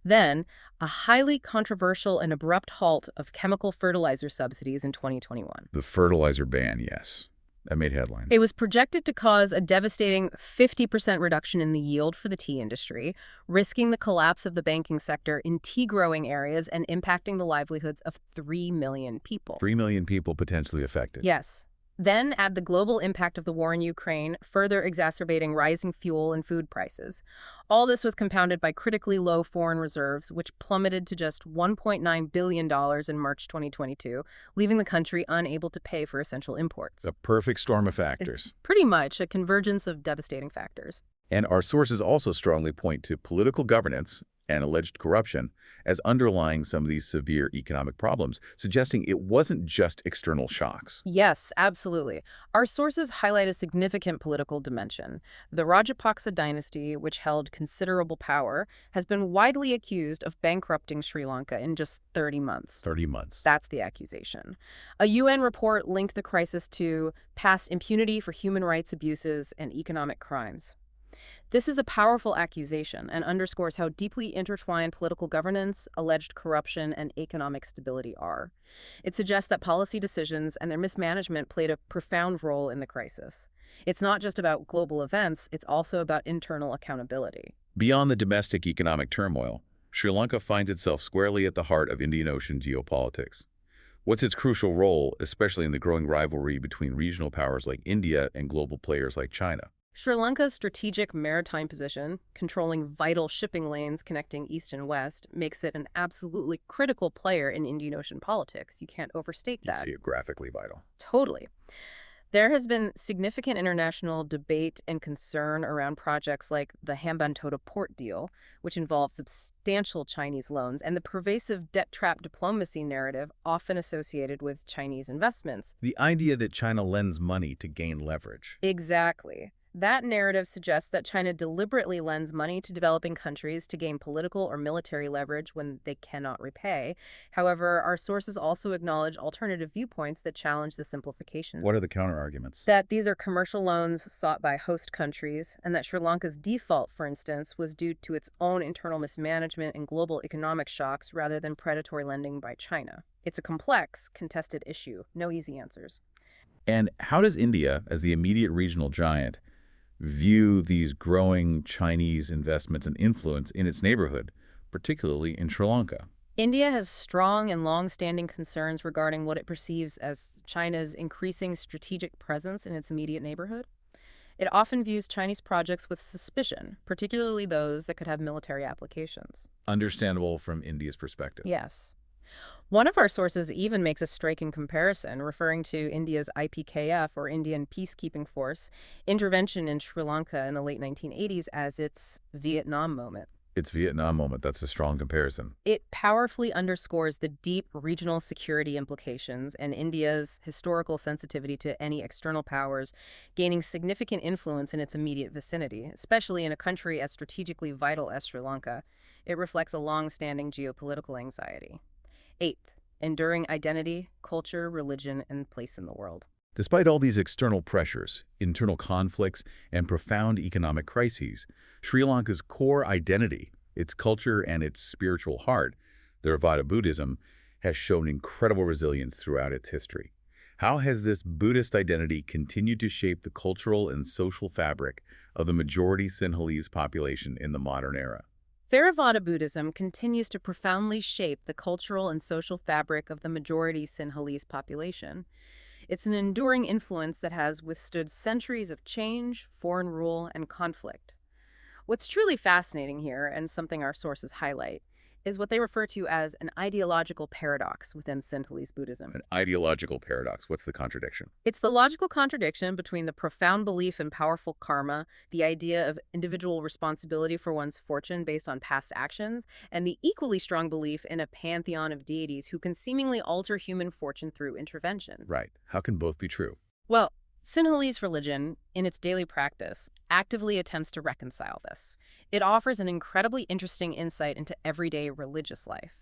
Then, a highly controversial and abrupt halt of chemical fertilizer subsidies in 2021. The fertilizer ban, yes. That made headlines. It was projected to cause a devastating 50% reduction in the yield for the tea industry, risking the collapse of the banking sector in tea-growing areas and impacting the livelihoods of 3 million people. 3 million people potentially affected. Yes. Then add the global impact of the war in Ukraine, further exacerbating rising fuel and food prices. All this was compounded by critically low foreign reserves, which plummeted to just $1.9 billion in March 2022, leaving the country unable to pay for essential imports. A perfect storm of factors. Pretty much a convergence of devastating factors. And our sources also strongly point to political governance and alleged corruption as underlying some of these severe economic problems, suggesting it wasn't just external shocks. Yes, absolutely. Our sources highlight a significant political dimension. The Rajapaksa dynasty, which held considerable power, has been widely accused of bankrupting Sri Lanka in just 30 months. 30 months. That's the accusation. A UN report linked the crisis to past impunity for human rights abuses and economic crimes. This is a powerful accusation and underscores how deeply intertwined political governance, alleged corruption, and economic stability are. It suggests that policy decisions and their mismanagement played a profound role in the crisis. It's not just about global events, it's also about internal accountability. Beyond the domestic economic turmoil, Sri Lanka finds itself squarely at the heart of Indian Ocean geopolitics. What's its crucial role, especially in the growing rivalry between regional powers like India and global players like China? Sri Lanka's strategic maritime position, controlling vital shipping lanes connecting east and west, makes it an absolutely critical player in Indian Ocean politics. You can't overstate that. Geographically vital. Totally. There has been significant international debate and concern around projects like the Hambantota port deal, which involves substantial Chinese loans, and the pervasive debt trap diplomacy narrative often associated with Chinese investments. The idea that China lends money to gain leverage. Exactly. That narrative suggests that China deliberately lends money to developing countries to gain political or military leverage when they cannot repay. However, our sources also acknowledge alternative viewpoints that challenge the simplification. What are the counterarguments? That these are commercial loans sought by host countries, and that Sri Lanka's default, for instance, was due to its own internal mismanagement and global economic shocks rather than predatory lending by China. It's a complex, contested issue. No easy answers. And how does India, as the immediate regional giant, view these growing Chinese investments and influence in its neighborhood, particularly in Sri Lanka? India has strong and long-standing concerns regarding what it perceives as China's increasing strategic presence in its immediate neighborhood. It often views Chinese projects with suspicion, particularly those that could have military applications. Understandable from India's perspective. Yes. One of our sources even makes a striking comparison, referring to India's IPKF, or Indian Peacekeeping Force, intervention in Sri Lanka in the late 1980s as its Vietnam moment. Its Vietnam moment, that's a strong comparison. It powerfully underscores the deep regional security implications and India's historical sensitivity to any external powers gaining significant influence in its immediate vicinity, especially in a country as strategically vital as Sri Lanka. It reflects a long-standing geopolitical anxiety. Eighth, enduring identity, culture, religion, and place in the world. Despite all these external pressures, internal conflicts, and profound economic crises, Sri Lanka's core identity, its culture and its spiritual heart, Theravada Buddhism, has shown incredible resilience throughout its history. How has this Buddhist identity continued to shape the cultural and social fabric of the majority Sinhalese population in the modern era? Theravada Buddhism continues to profoundly shape the cultural and social fabric of the majority Sinhalese population. It's an enduring influence that has withstood centuries of change, foreign rule, and conflict. What's truly fascinating here, and something our sources highlight, is what they refer to as an ideological paradox within Sinhalese Buddhism. An ideological paradox. What's the contradiction? It's the logical contradiction between the profound belief in powerful karma, the idea of individual responsibility for one's fortune based on past actions, and the equally strong belief in a pantheon of deities who can seemingly alter human fortune through intervention. Right. How can both be true? Well, Sinhalese religion, in its daily practice, actively attempts to reconcile this. It offers an incredibly interesting insight into everyday religious life.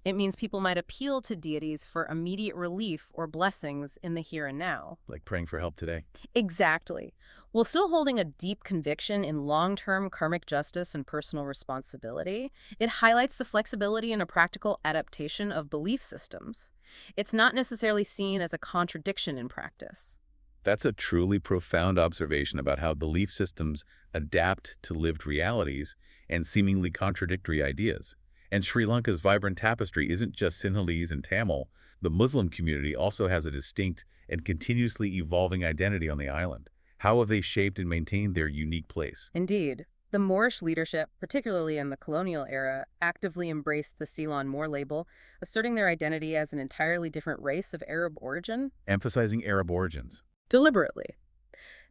It means people might appeal to deities for immediate relief or blessings in the here and now. Like praying for help today? Exactly. While still holding a deep conviction in long-term karmic justice and personal responsibility, it highlights the flexibility and a practical adaptation of belief systems. It's not necessarily seen as a contradiction in practice. That's a truly profound observation about how belief systems adapt to lived realities and seemingly contradictory ideas. And Sri Lanka's vibrant tapestry isn't just Sinhalese and Tamil. The Muslim community also has a distinct and continuously evolving identity on the island. How have they shaped and maintained their unique place? Indeed. The Moorish leadership, particularly in the colonial era, actively embraced the Ceylon Moor label, asserting their identity as an entirely different race of Arab origin. Emphasizing Arab origins. Deliberately.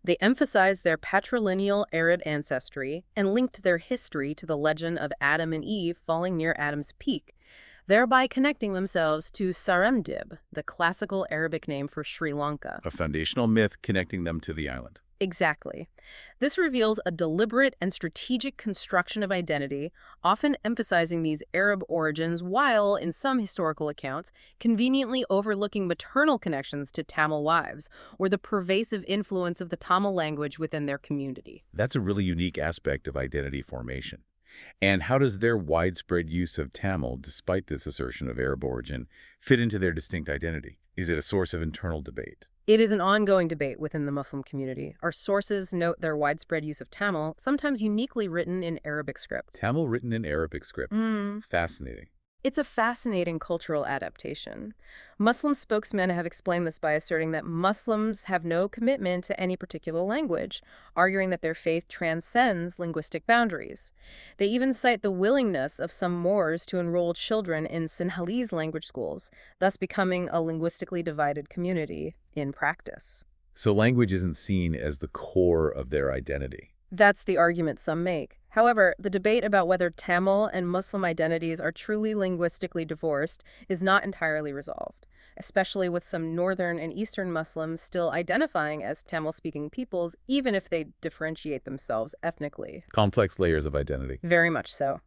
They emphasized their patrilineal arid ancestry and linked their history to the legend of Adam and Eve falling near Adam's peak, thereby connecting themselves to Saremdib, the classical Arabic name for Sri Lanka. A foundational myth connecting them to the island. Exactly. This reveals a deliberate and strategic construction of identity, often emphasizing these Arab origins while, in some historical accounts, conveniently overlooking maternal connections to Tamil wives or the pervasive influence of the Tamil language within their community. That's a really unique aspect of identity formation. And how does their widespread use of Tamil, despite this assertion of Arab origin, fit into their distinct identity? Is it a source of internal debate? It is an ongoing debate within the Muslim community. Our sources note their widespread use of Tamil, sometimes uniquely written in Arabic script. Tamil written in Arabic script. Fascinating. It's a fascinating cultural adaptation. Muslim spokesmen have explained this by asserting that Muslims have no commitment to any particular language, arguing that their faith transcends linguistic boundaries. They even cite the willingness of some Moors to enroll children in Sinhalese language schools, thus becoming a linguistically divided community in practice. So language isn't seen as the core of their identity. That's the argument some make. However, the debate about whether Tamil and Muslim identities are truly linguistically divorced is not entirely resolved, especially with some northern and eastern Muslims still identifying as Tamil-speaking peoples, even if they differentiate themselves ethnically. Complex layers of identity. Very much so.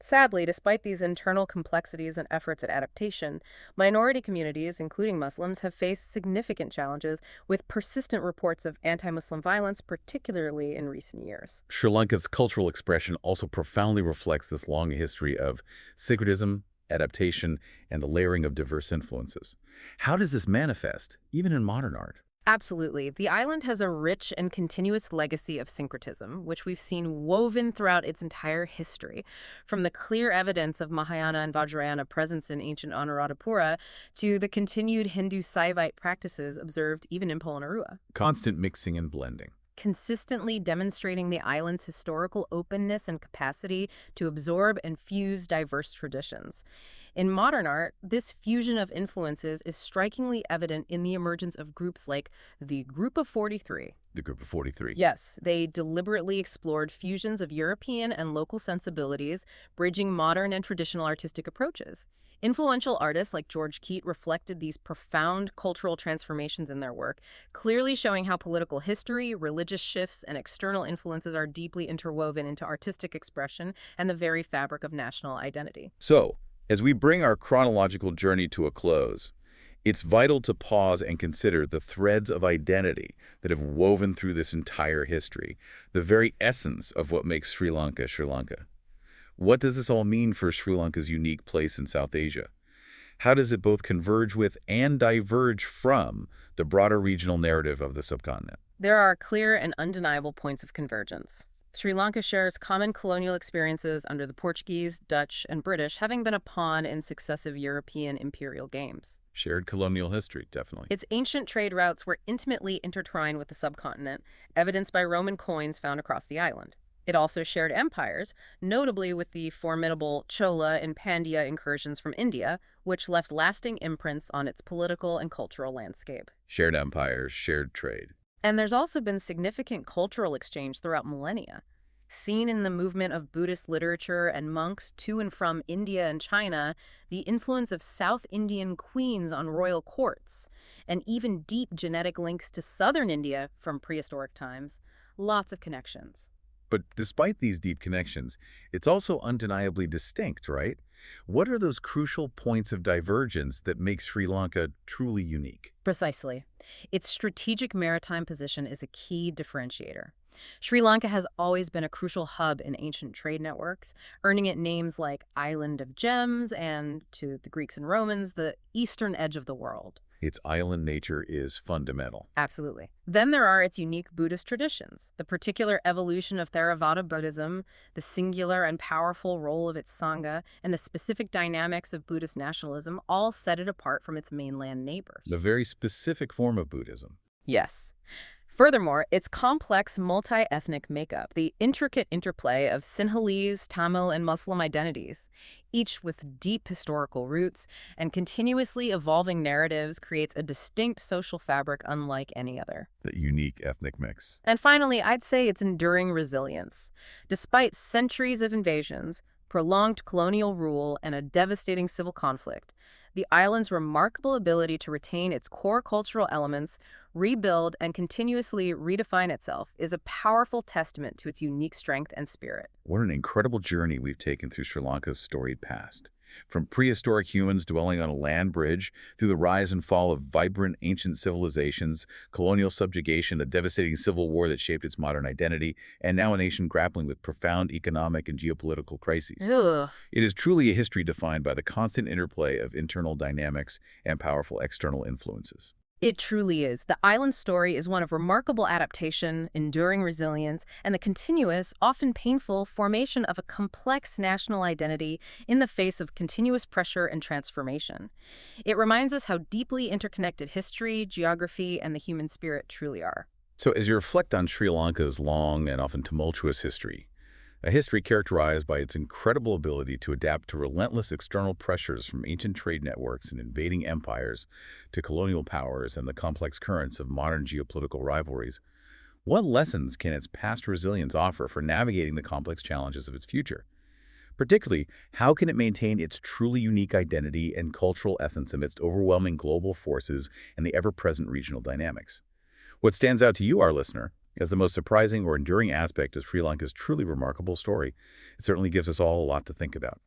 Sadly, despite these internal complexities and efforts at adaptation, minority communities, including Muslims, have faced significant challenges with persistent reports of anti-Muslim violence, particularly in recent years. Sri Lanka's cultural expression also profoundly reflects this long history of syncretism, adaptation, and the layering of diverse influences. How does this manifest, even in modern art? Absolutely. The island has a rich and continuous legacy of syncretism, which we've seen woven throughout its entire history, from the clear evidence of Mahayana and Vajrayana presence in ancient Anuradhapura to the continued Hindu Saivite practices observed even in Polonnaruwa. Constant mixing and blending. Consistently demonstrating the island's historical openness and capacity to absorb and fuse diverse traditions. In modern art, this fusion of influences is strikingly evident in the emergence of groups like the Group of 43. The Group of 43. Yes, they deliberately explored fusions of European and local sensibilities, bridging modern and traditional artistic approaches. Influential artists like George Keat reflected these profound cultural transformations in their work, clearly showing how political history, religious shifts, and external influences are deeply interwoven into artistic expression and the very fabric of national identity. So, as we bring our chronological journey to a close, it's vital to pause and consider the threads of identity that have woven through this entire history, the very essence of what makes Sri Lanka Sri Lanka. What does this all mean for Sri Lanka's unique place in South Asia? How does it both converge with and diverge from the broader regional narrative of the subcontinent? There are clear and undeniable points of convergence. Sri Lanka shares common colonial experiences under the Portuguese, Dutch, and British, having been a pawn in successive European imperial games. Shared colonial history, definitely. Its ancient trade routes were intimately intertwined with the subcontinent, evidenced by Roman coins found across the island. It also shared empires, notably with the formidable Chola and Pandya incursions from India, which left lasting imprints on its political and cultural landscape. Shared empires, shared trade. And there's also been significant cultural exchange throughout millennia. Seen in the movement of Buddhist literature and monks to and from India and China, the influence of South Indian queens on royal courts, and even deep genetic links to southern India from prehistoric times, lots of connections. But despite these deep connections, it's also undeniably distinct, right? What are those crucial points of divergence that make Sri Lanka truly unique? Precisely. Its strategic maritime position is a key differentiator. Sri Lanka has always been a crucial hub in ancient trade networks, earning it names like Island of Gems and, to the Greeks and Romans, the eastern edge of the world. Its island nature is fundamental. Absolutely. Then there are its unique Buddhist traditions, the particular evolution of Theravada Buddhism, the singular and powerful role of its Sangha, and the specific dynamics of Buddhist nationalism all set it apart from its mainland neighbors. The very specific form of Buddhism. Yes. Furthermore, its complex multi-ethnic makeup, the intricate interplay of Sinhalese, Tamil, and Muslim identities, each with deep historical roots and continuously evolving narratives, creates a distinct social fabric unlike any other. The unique ethnic mix. And finally, I'd say its enduring resilience. Despite centuries of invasions, prolonged colonial rule, and a devastating civil conflict, the island's remarkable ability to retain its core cultural elements, rebuild, and continuously redefine itself is a powerful testament to its unique strength and spirit. What an incredible journey we've taken through Sri Lanka's storied past. From prehistoric humans dwelling on a land bridge, through the rise and fall of vibrant ancient civilizations, colonial subjugation, a devastating civil war that shaped its modern identity, and now a nation grappling with profound economic and geopolitical crises. Ugh. It is truly a history defined by the constant interplay of internal dynamics and powerful external influences. It truly is. The island story is one of remarkable adaptation, enduring resilience, and the continuous, often painful, formation of a complex national identity in the face of continuous pressure and transformation. It reminds us how deeply interconnected history, geography, and the human spirit truly are. So as you reflect on Sri Lanka's long and often tumultuous history, A history characterized by its incredible ability to adapt to relentless external pressures from ancient trade networks and invading empires to colonial powers and the complex currents of modern geopolitical rivalries. What lessons can its past resilience offer for navigating the complex challenges of its future? Particularly, how can it maintain its truly unique identity and cultural essence amidst overwhelming global forces and the ever-present regional dynamics? What stands out to you, our listener, as the most surprising or enduring aspect of Sri Lanka's truly remarkable story? It certainly gives us all a lot to think about.